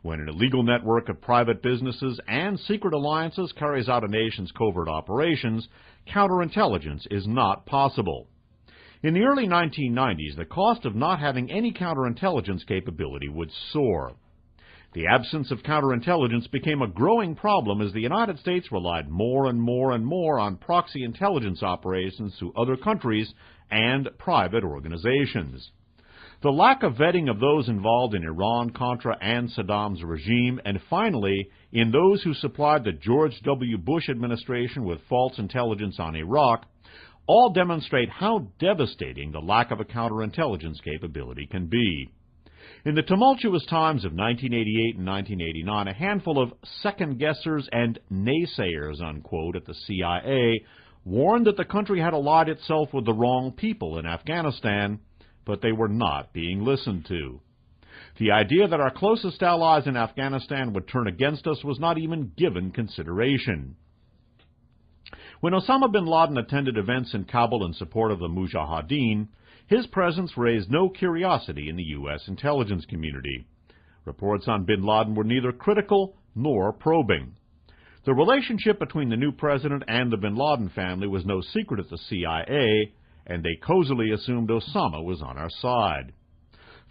When an illegal network of private businesses and secret alliances carries out a nation's covert operations, counterintelligence is not possible. In the early 1990s, the cost of not having any counterintelligence capability would soar. The absence of counterintelligence became a growing problem as the United States relied more and more on proxy intelligence operations through other countries and private organizations. The lack of vetting of those involved in Iran, Contra, and Saddam's regime, and finally, in those who supplied the George W. Bush administration with false intelligence on Iraq, all demonstrate how devastating the lack of a counterintelligence capability can be. In the tumultuous times of 1988 and 1989, a handful of second-guessers and naysayers, unquote, at the CIA warned that the country had allied itself with the wrong people in Afghanistan, but they were not being listened to. The idea that our closest allies in Afghanistan would turn against us was not even given consideration. When Osama bin Laden attended events in Kabul in support of the Mujahideen, his presence raised no curiosity in the U.S. intelligence community. Reports on bin Laden were neither critical nor probing. The relationship between the new president and the bin Laden family was no secret at the CIA, and they cozily assumed Osama was on our side.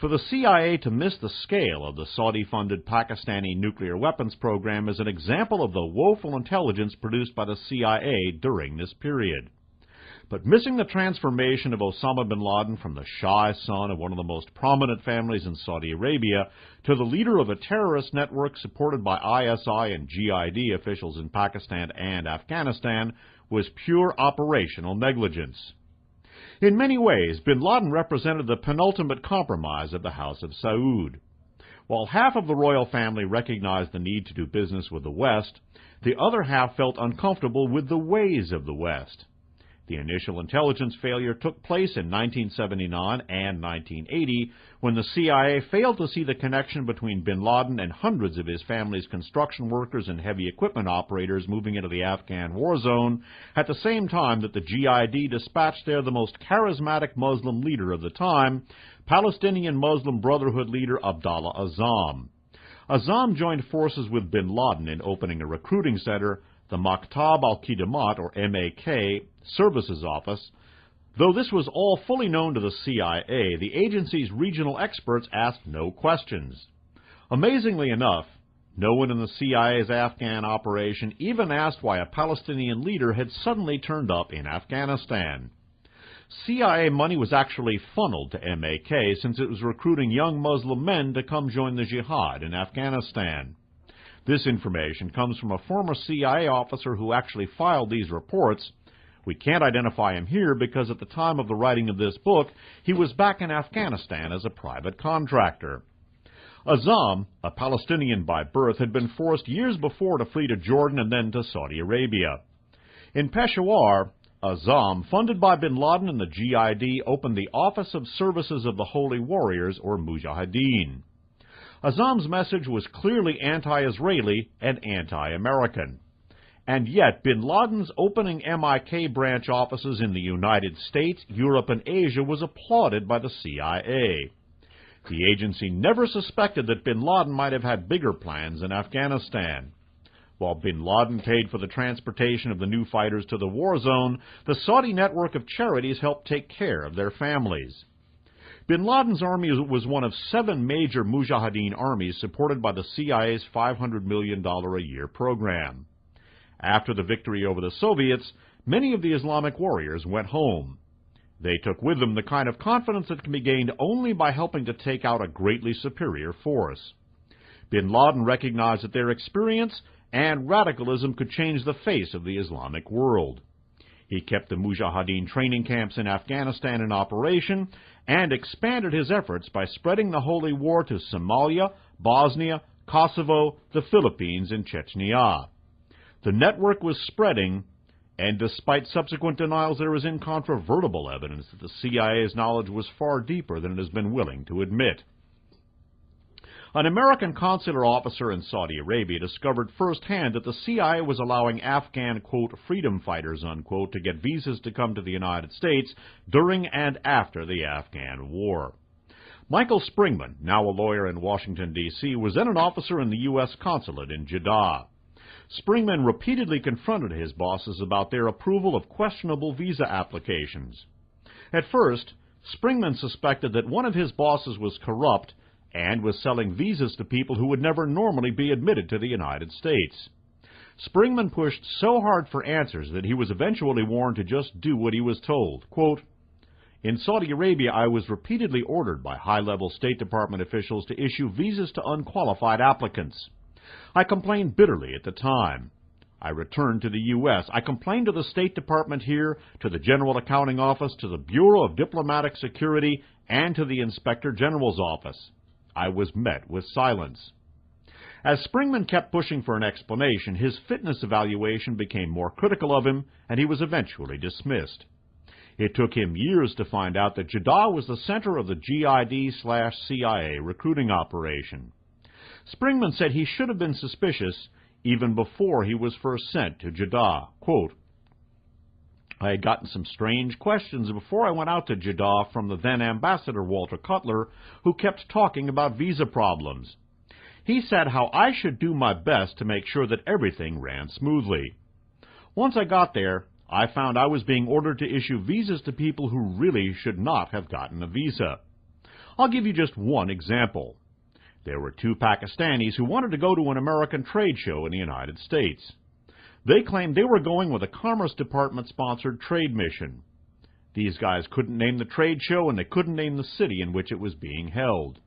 For the CIA to miss the scale of the Saudi-funded Pakistani nuclear weapons program is an example of the woeful intelligence produced by the CIA during this period. But missing the transformation of Osama bin Laden from the shy son of one of the most prominent families in Saudi Arabia to the leader of a terrorist network supported by ISI and GID officials in Pakistan and Afghanistan was pure operational negligence. In many ways, bin Laden represented the penultimate compromise of the House of Saud. While half of the royal family recognized the need to do business with the West, the other half felt uncomfortable with the ways of the West. The initial intelligence failure took place in 1979 and 1980 when the CIA failed to see the connection between bin Laden and hundreds of his family's construction workers and heavy equipment operators moving into the Afghan war zone at the same time that the GID dispatched there the most charismatic Muslim leader of the time, Palestinian Muslim Brotherhood leader Abdallah Azzam. Azzam joined forces with bin Laden in opening a recruiting center, the Maktab al-Khidamat, or MAK, Services Office. Though this was all fully known to the CIA, the agency's regional experts asked no questions. Amazingly enough, no one in the CIA's Afghan operation even asked why a Palestinian leader had suddenly turned up in Afghanistan. CIA money was actually funneled to MAK since it was recruiting young Muslim men to come join the jihad in Afghanistan. This information comes from a former CIA officer who actually filed these reports. We can't identify him here because at the time of the writing of this book, he was back in Afghanistan as a private contractor. Azzam, a Palestinian by birth, had been forced years before to flee to Jordan and then to Saudi Arabia. In Peshawar, Azzam, funded by bin Laden and the GID, opened the Office of Services of the Holy Warriors, or Mujahideen. Azzam's message was clearly anti-Israeli and anti-American. And yet, bin Laden's opening MIK branch offices in the United States, Europe, and Asia was applauded by the CIA. The agency never suspected that bin Laden might have had bigger plans in Afghanistan. While bin Laden paid for the transportation of the new fighters to the war zone, the Saudi network of charities helped take care of their families. Bin Laden's army was one of 7 major Mujahideen armies supported by the CIA's $500 million a year program. After the victory over the Soviets, many of the Islamic warriors went home. They took with them the kind of confidence that can be gained only by helping to take out a greatly superior force. Bin Laden recognized that their experience and radicalism could change the face of the Islamic world. He kept the Mujahideen training camps in Afghanistan in operation and expanded his efforts by spreading the holy war to Somalia, Bosnia, Kosovo, the Philippines, and Chechnya. The network was spreading, and despite subsequent denials, there is incontrovertible evidence that the CIA's knowledge was far deeper than it has been willing to admit. An American consular officer in Saudi Arabia discovered firsthand that the CIA was allowing Afghan, quote, freedom fighters, unquote, to get visas to come to the United States during and after the Afghan war. Michael Springman, now a lawyer in Washington, D.C., was then an officer in the U.S. consulate in Jeddah. Springman repeatedly confronted his bosses about their approval of questionable visa applications. At first, Springman suspected that one of his bosses was corrupt and was selling visas to people who would never normally be admitted to the United States. Springman pushed so hard for answers that he was eventually warned to just do what he was told. Quote, "In Saudi Arabia, I was repeatedly ordered by high-level State Department officials to issue visas to unqualified applicants. I complained bitterly at the time. I returned to the U.S. I complained to the State Department here, to the General Accounting Office, to the Bureau of Diplomatic Security, and to the Inspector General's office. I was met with silence." As Springman kept pushing for an explanation, his fitness evaluation became more critical of him, and he was eventually dismissed. It took him years to find out that Jeddah was the center of the GID/CIA recruiting operation. Springman said he should have been suspicious even before he was first sent to Jeddah. Quote, "I had gotten some strange questions before I went out to Jeddah from the then Ambassador Walter Cutler, who kept talking about visa problems. He said how I should do my best to make sure that everything ran smoothly. Once I got there, I found I was being ordered to issue visas to people who really should not have gotten a visa. I'll give you just one example. There were two Pakistanis who wanted to go to an American trade show in the United States. They claimed they were going with a Commerce Department-sponsored trade mission. These guys couldn't name the trade show, and they couldn't name the city in which it was being held.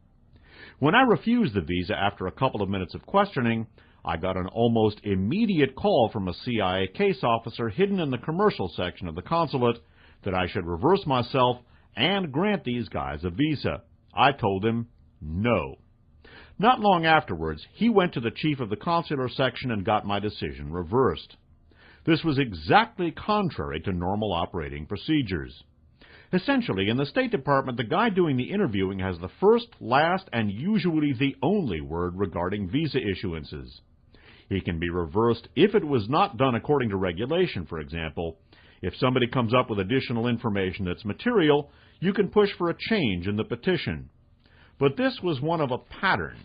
When I refused the visa after a couple of minutes of questioning, I got an almost immediate call from a CIA case officer hidden in the commercial section of the consulate that I should reverse myself and grant these guys a visa. I told him no. Not long afterwards, he went to the chief of the consular section and got my decision reversed. This was exactly contrary to normal operating procedures. Essentially, in the State Department, the guy doing the interviewing has the first, last, and usually the only word regarding visa issuances. He can be reversed if it was not done according to regulation, for example. If somebody comes up with additional information that's material, you can push for a change in the petition. But this was one of a pattern.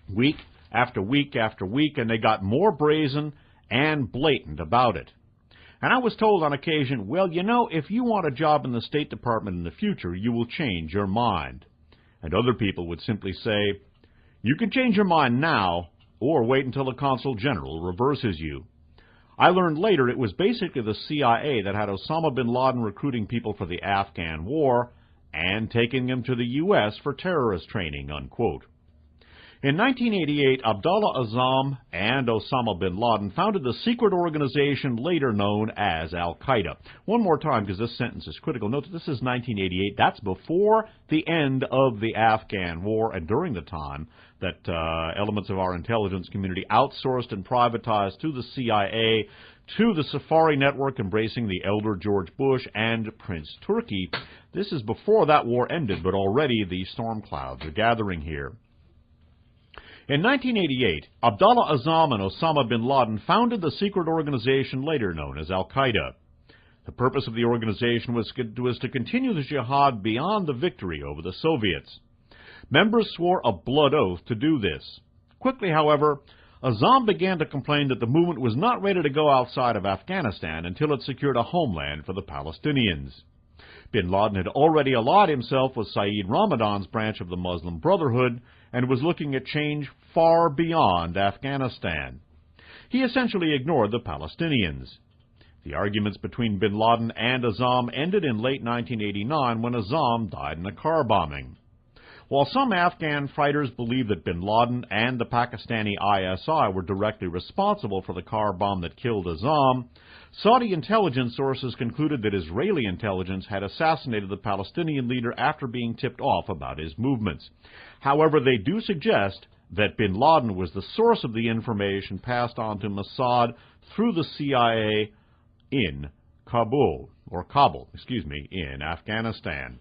Week after week after week, and they got more brazen and blatant about it. And I was told on occasion, well, you know, if you want a job in the State Department in the future, you will change your mind. And other people would simply say, you can change your mind now, or wait until the Consul General reverses you. I learned later it was basically the CIA that had Osama bin Laden recruiting people for the Afghan war and taking them to the U.S. for terrorist training, unquote. In 1988, Abdullah Azzam and Osama bin Laden founded the secret organization later known as Al-Qaeda. One more time, because this sentence is critical. Note that this is 1988. That's before the end of the Afghan war and during the time that elements of our intelligence community outsourced and privatized to the CIA, to the Safari network embracing the elder George Bush and Prince Turki. This is before that war ended, but already the storm clouds are gathering here. In 1988, Abdullah Azzam and Osama bin Laden founded the secret organization later known as Al-Qaeda. The purpose of the organization was to continue the jihad beyond the victory over the Soviets. Members swore a blood oath to do this. Quickly, however, Azzam began to complain that the movement was not ready to go outside of Afghanistan until it secured a homeland for the Palestinians. Bin Laden had already allied himself with Saeed Ramadan's branch of the Muslim Brotherhood and was looking at change far beyond Afghanistan. He essentially ignored the Palestinians. The arguments between bin Laden and Azzam ended in late 1989 when Azzam died in a car bombing. While some Afghan fighters believe that bin Laden and the Pakistani ISI were directly responsible for the car bomb that killed Azzam, Saudi intelligence sources concluded that Israeli intelligence had assassinated the Palestinian leader after being tipped off about his movements. However, they do suggest that bin Laden was the source of the information passed on to Mossad through the CIA in Kabul, in Afghanistan.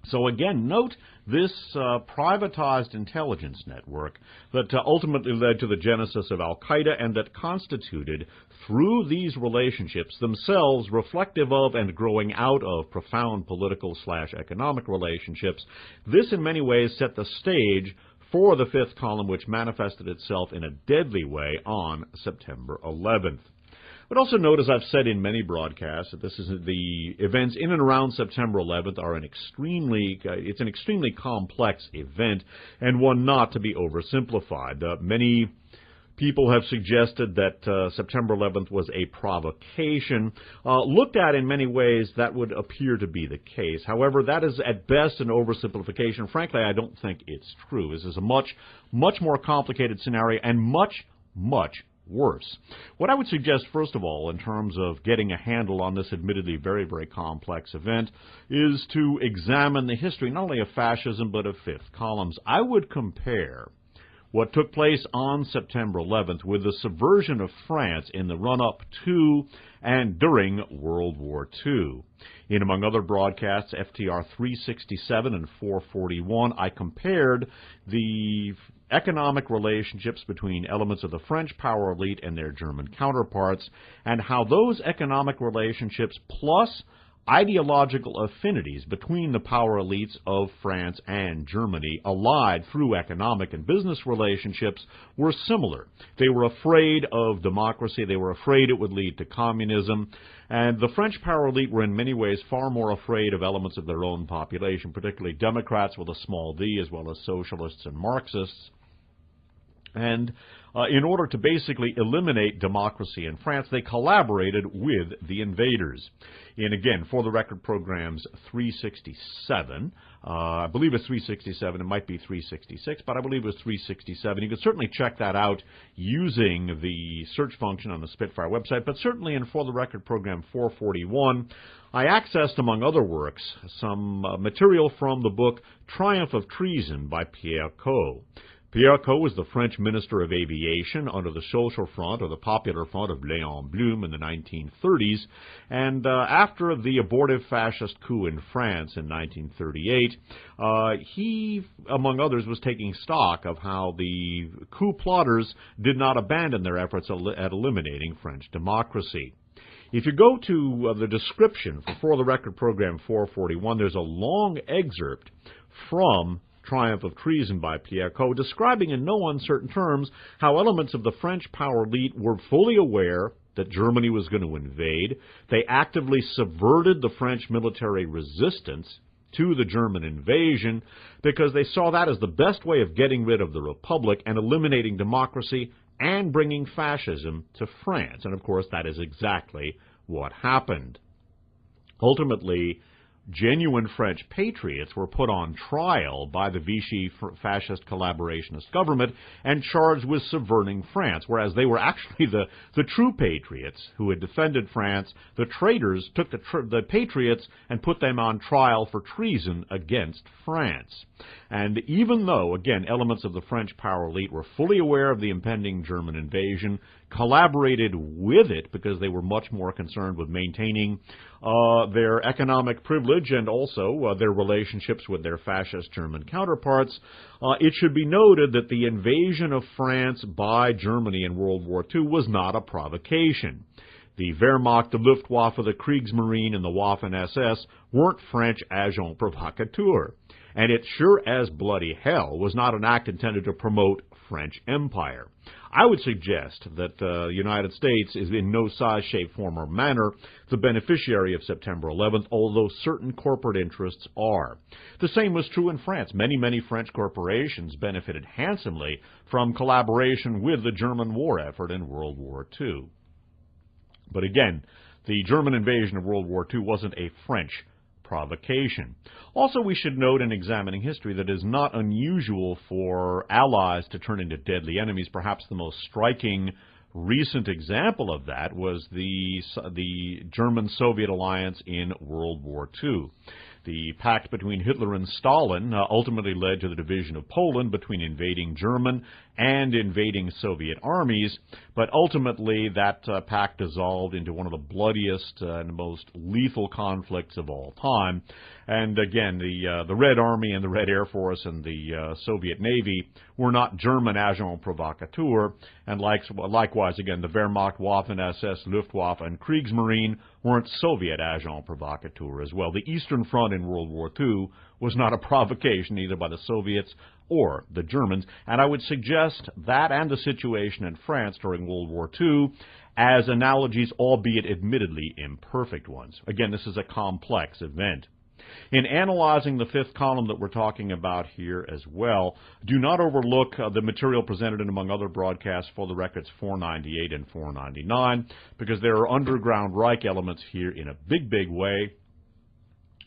So again, note this privatized intelligence network that ultimately led to the genesis of Al-Qaeda and that constituted, through these relationships themselves reflective of and growing out of profound political/economic relationships, this in many ways set the stage for the fifth column, which manifested itself in a deadly way on September 11th. But also note, as I've said in many broadcasts, that the events in and around September 11th are an extremely complex event and one not to be oversimplified. Many people have suggested that September 11th was a provocation. Looked at in many ways, that would appear to be the case. However, that is at best an oversimplification. Frankly, I don't think it's true. This is a much more complicated scenario and much worse. What I would suggest, first of all, in terms of getting a handle on this admittedly very complex event, is to examine the history not only of fascism but of fifth columns. I would compare what took place on September 11th with the subversion of France in the run-up to and during World War II. In, among other broadcasts, FTR 367 and 441, I compared the economic relationships between elements of the French power elite and their German counterparts, and how those economic relationships plus ideological affinities between the power elites of France and Germany, allied through economic and business relationships, were similar. They were afraid of democracy. They were afraid it would lead to communism. And the French power elite were in many ways far more afraid of elements of their own population, particularly Democrats with a small d, as well as socialists and Marxists. And in order to basically eliminate democracy in France, they collaborated with the invaders. In, again, for the record programs 367, I believe it's 367, it might be 366, but I believe it was 367. You can certainly check that out using the search function on the Spitfire website, but certainly in For the Record program 441, I accessed, among other works, some material from the book Triumph of Treason by Pierre Caux. Pierre Caux was the French Minister of Aviation under the Social Front, or the Popular Front of Léon Blum in the 1930s, and after the abortive fascist coup in France in 1938, he, among others, was taking stock of how the coup plotters did not abandon their efforts at eliminating French democracy. If you go to the description for the Record program 441, there's a long excerpt from Triumph of Treason by Pierre Caux, describing in no uncertain terms how elements of the French power elite were fully aware that Germany was going to invade. They actively subverted the French military resistance to the German invasion because they saw that as the best way of getting rid of the Republic and eliminating democracy and bringing fascism to France. And of course, that is exactly what happened. Ultimately, genuine French patriots were put on trial by the Vichy fascist collaborationist government and charged with subverting France, whereas they were actually the true patriots who had defended France. The traitors took the patriots and put them on trial for treason against France. And even though, again, elements of the French power elite were fully aware of the impending German invasion, collaborated with it because they were much more concerned with maintaining their economic privilege and also their relationships with their fascist German counterparts, it should be noted that the invasion of France by Germany in World War II was not a provocation. The Wehrmacht, the Luftwaffe, the Kriegsmarine, and the Waffen-SS weren't French agents provocateurs. And it sure as bloody hell was not an act intended to promote French empire. I would suggest that the United States is in no size, shape, form, or manner the beneficiary of September 11th, although certain corporate interests are. The same was true in France. Many French corporations benefited handsomely from collaboration with the German war effort in World War II. But again, the German invasion of World War II wasn't a French provocation. Also, we should note in examining history that it is not unusual for allies to turn into deadly enemies. Perhaps the most striking recent example of that was the German-Soviet alliance in World War II. The pact between Hitler and Stalin ultimately led to the division of Poland between invading German and invading Soviet armies, but ultimately that pact dissolved into one of the bloodiest and most lethal conflicts of all time. And again, the Red Army and the Red Air Force and the Soviet Navy were not German agents provocateurs, and likewise, again, the Wehrmacht, Waffen-SS, Luftwaffe, and Kriegsmarine weren't Soviet agents provocateurs as well. The Eastern Front in World War II was not a provocation either by the Soviets or the Germans, and I would suggest that and the situation in France during World War II as analogies, albeit admittedly imperfect ones. Again, this is a complex event. In analyzing the fifth column that we're talking about here as well, do not overlook the material presented in, among other broadcasts, for the records 498 and 499, because there are underground Reich elements here in a big, big way.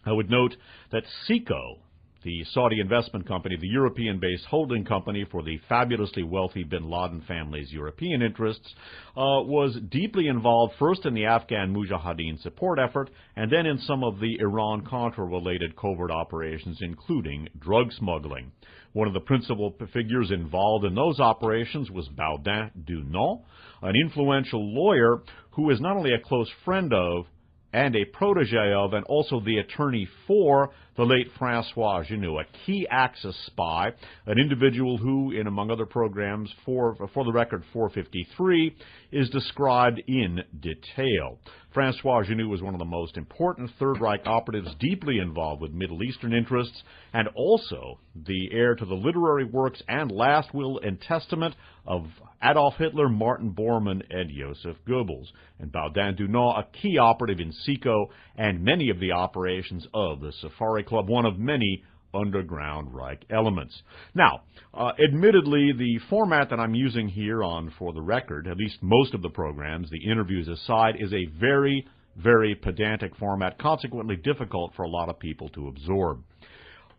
I would note that CONTINENTAL, the Saudi investment company, the European-based holding company for the fabulously wealthy bin Laden family's European interests, was deeply involved first in the Afghan Mujahideen support effort and then in some of the Iran-Contra-related covert operations, including drug smuggling. One of the principal figures involved in those operations was Baudin Dunant, an influential lawyer who is not only a close friend of and a protege of, and also the attorney for the late Francois Genoux, a key Axis spy, an individual who, in among other programs, for the record 453, is described in detail. Francois Genoux was one of the most important Third Reich operatives deeply involved with Middle Eastern interests, and also the heir to the literary works and last will and testament of Adolf Hitler, Martin Bormann, and Joseph Goebbels. And Baudin Dunant, a key operative in CONTINENTAL and many of the operations of the Safari Club, one of many underground Reich elements. Now, admittedly, the format that I'm using here on For the Record, at least most of the programs, the interviews aside, is a very, very pedantic format, consequently difficult for a lot of people to absorb.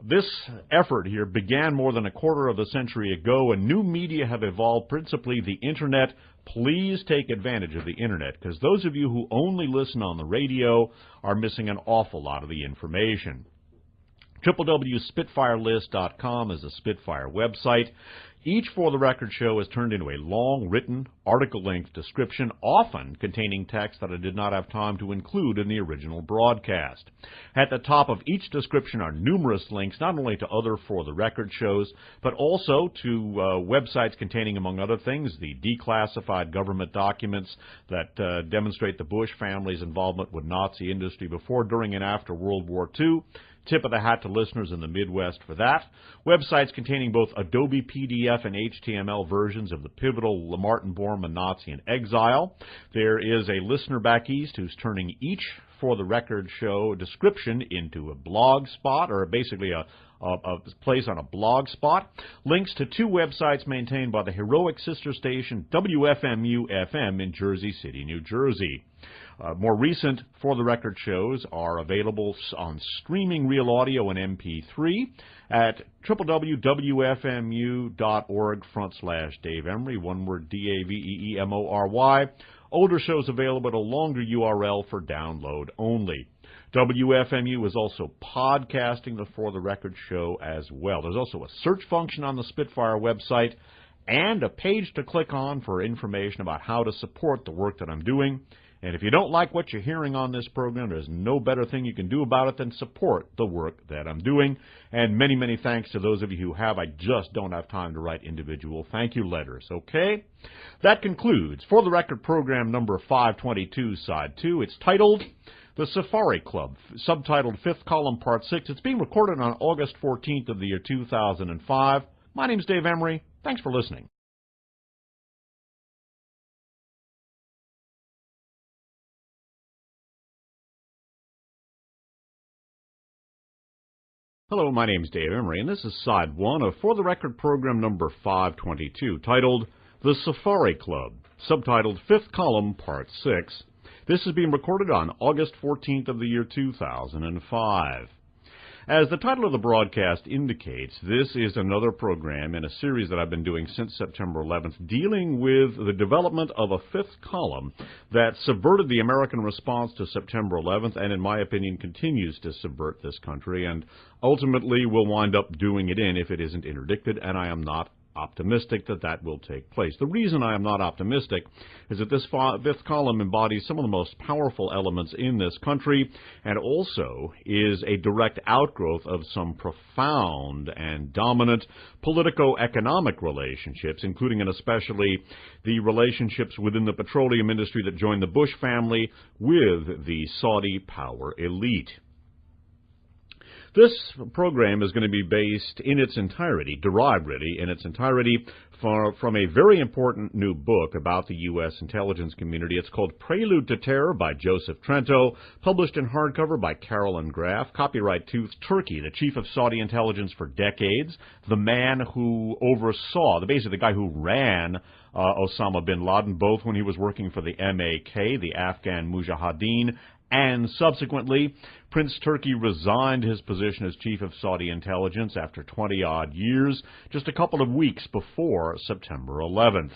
This effort here began more than a quarter of a century ago, and new media have evolved, principally the Internet. Please take advantage of the Internet, because those of you who only listen on the radio are missing an awful lot of the information. www.spitfirelist.com is a Spitfire website. Each For the Record show is turned into a long, written, article-length description, often containing text that I did not have time to include in the original broadcast. At the top of each description are numerous links, not only to other For the Record shows, but also to websites containing, among other things, the declassified government documents that demonstrate the Bush family's involvement with Nazi industry before, during, and after World War II. Tip of the hat to listeners in the Midwest for that. Websites containing both Adobe PDF and HTML versions of the pivotal Martin Bormann Nazi in Exile. There is a listener back east who's turning each For the Record show description into a blog spot, or basically a place on a blog spot. Links to two websites maintained by the heroic sister station WFMU-FM in Jersey City, New Jersey. More recent For the Record shows are available on streaming real audio and MP3 at www.wfmu.org/Dave Emery, one word DAVEEMORY. Older shows available at a longer URL for download only. WFMU is also podcasting the For the Record show as well. There's also a search function on the Spitfire website and a page to click on for information about how to support the work that I'm doing. And if you don't like what you're hearing on this program, there's no better thing you can do about it than support the work that I'm doing. And many, many thanks to those of you who have. I just don't have time to write individual thank you letters, okay? That concludes For the Record program number 522, Side 2. It's titled The Safari Club, subtitled Fifth Column, Part 6. It's being recorded on August 14th of the year 2005. My name's Dave Emery. Thanks for listening. Hello, my name is Dave Emery, and this is Side 1 of For the Record program number 522, titled The Safari Club, subtitled Fifth Column, Part 6. This is being recorded on August 14th of the year 2005. As the title of the broadcast indicates, this is another program in a series that I've been doing since September 11th, dealing with the development of a fifth column that subverted the American response to September 11th and, in my opinion, continues to subvert this country and ultimately will wind up doing it if it isn't interdicted, and I am not optimistic that that will take place. The reason I am not optimistic is that this fifth column embodies some of the most powerful elements in this country and also is a direct outgrowth of some profound and dominant politico-economic relationships, including and especially the relationships within the petroleum industry that joined the Bush family with the Saudi power elite. This program is going to be based in its entirety, derived really in its entirety from a very important new book about the U.S. intelligence community. It's called Prelude to Terror by Joseph Trento, published in hardcover by Carolyn Graff, copyright to Turkey, the chief of Saudi intelligence for decades, the man who oversaw, basically the guy who ran Osama bin Laden, both when he was working for the MAK, the Afghan Mujahideen, and subsequently, Prince Turki resigned his position as chief of Saudi intelligence after 20-odd years, just a couple of weeks before September 11th.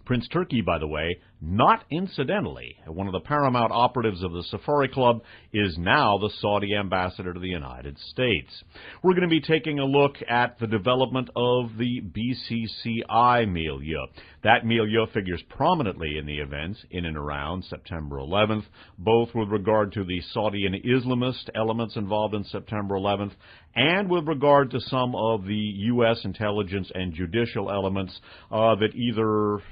Prince Turki, by the way, not incidentally, one of the paramount operatives of the Safari Club, is now the Saudi ambassador to the United States. We're going to be taking a look at the development of the BCCI milieu. That milieu figures prominently in the events in and around September 11th, both with regard to the Saudi and Islamist elements involved in September 11th, and with regard to some of the U.S. intelligence and judicial elements that either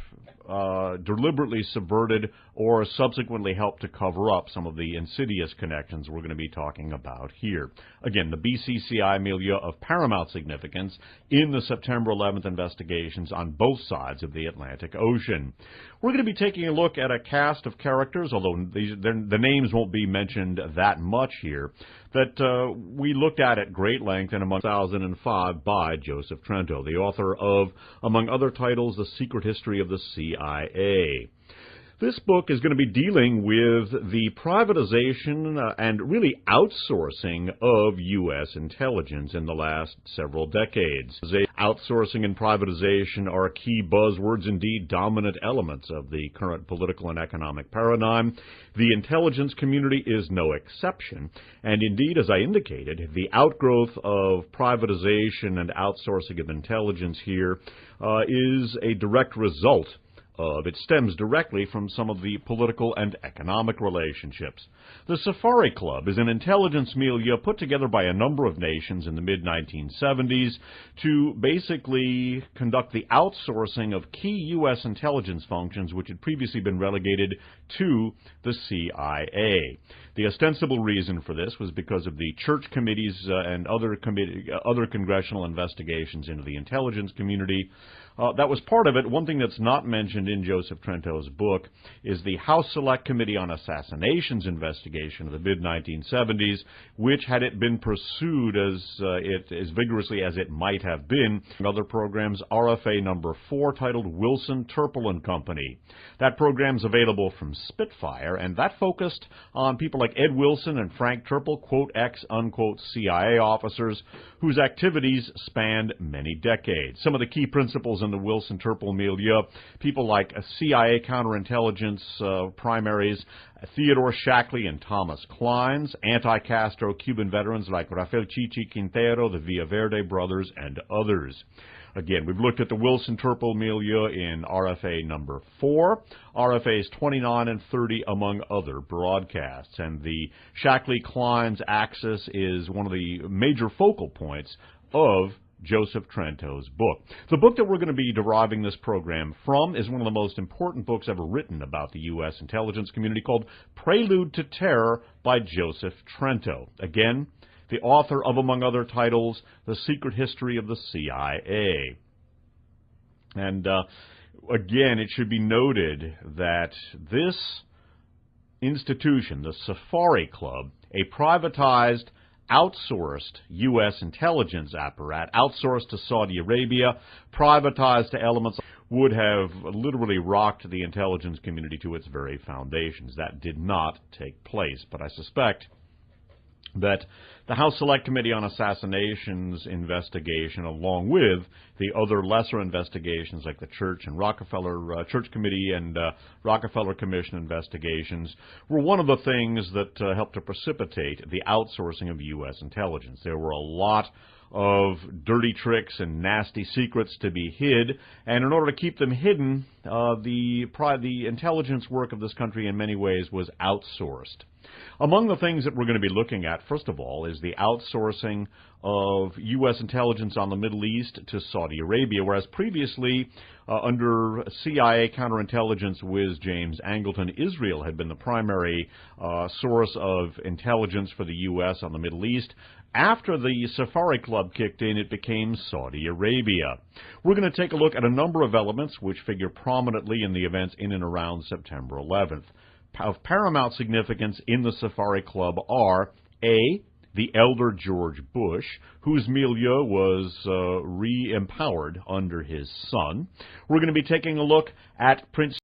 deliberately subverted or subsequently helped to cover up some of the insidious connections we're going to be talking about here. Again, the BCCI milieu of paramount significance in the September 11th investigations on both sides of the Atlantic Ocean. We're going to be taking a look at a cast of characters, although the names won't be mentioned that much here, that we looked at great length in 2005 by Joseph Trento, the author of, among other titles, The Secret History of the CIA. This book is going to be dealing with the privatization and really outsourcing of U.S. intelligence in the last several decades. Outsourcing and privatization are key buzzwords, indeed dominant elements of the current political and economic paradigm. The intelligence community is no exception, and indeed, as I indicated, the outgrowth of privatization and outsourcing of intelligence here is a direct result it stems directly from some of the political and economic relationships. The Safari Club is an intelligence milieu put together by a number of nations in the mid-1970s to basically conduct the outsourcing of key U.S. intelligence functions which had previously been relegated to the CIA. The ostensible reason for this was because of the church committees and other congressional investigations into the intelligence community. That was part of it. One thing that's not mentioned in Joseph Trento's book is the House Select Committee on Assassinations investigation of the mid-1970s, which, had it been pursued as vigorously as it might have been, other programs, RFA number 4, titled Wilson, Turple and Company. That program's available from Spitfire, and that focused on people like Ed Wilson and Frank Turple, quote, ex-unquote CIA officers, whose activities spanned many decades. Some of the key principles in the Wilson-Turple milieu, people like CIA counterintelligence primaries, Theodore Shackley and Thomas Clines, anti-Castro Cuban veterans like Rafael Chichi Quintero, the Villaverde brothers, and others. Again, we've looked at the Wilson-Turple milieu in RFA number 4, RFAs 29 and 30, among other broadcasts. And the Shackley-Clines axis is one of the major focal points of Joseph Trento's book. The book that we're going to be deriving this program from is one of the most important books ever written about the U.S. intelligence community, called Prelude to Terror by Joseph Trento. Again, the author of, among other titles, The Secret History of the CIA. And again, it should be noted that this institution, the Safari Club, a privatized, outsourced U.S. intelligence apparatus, outsourced to Saudi Arabia, privatized to elements, would have literally rocked the intelligence community to its very foundations. That did not take place, but I suspect that the House Select Committee on Assassinations investigation, along with the other lesser investigations like the Church and Rockefeller Church Committee and Rockefeller Commission investigations, were one of the things that helped to precipitate the outsourcing of U.S. intelligence. There were a lot of dirty tricks and nasty secrets to be hid, and in order to keep them hidden, the intelligence work of this country in many ways was outsourced. Among the things that we're going to be looking at, first of all, is the outsourcing of U.S. intelligence on the Middle East to Saudi Arabia, whereas previously, under CIA counterintelligence whiz James Angleton, Israel had been the primary source of intelligence for the U.S. on the Middle East. After the Safari Club kicked in, it became Saudi Arabia. We're going to take a look at a number of elements which figure prominently in the events in and around September 11th. Of paramount significance in the Safari Club are A, the elder George Bush, whose milieu was re-empowered under his son. We're going to be taking a look at Prince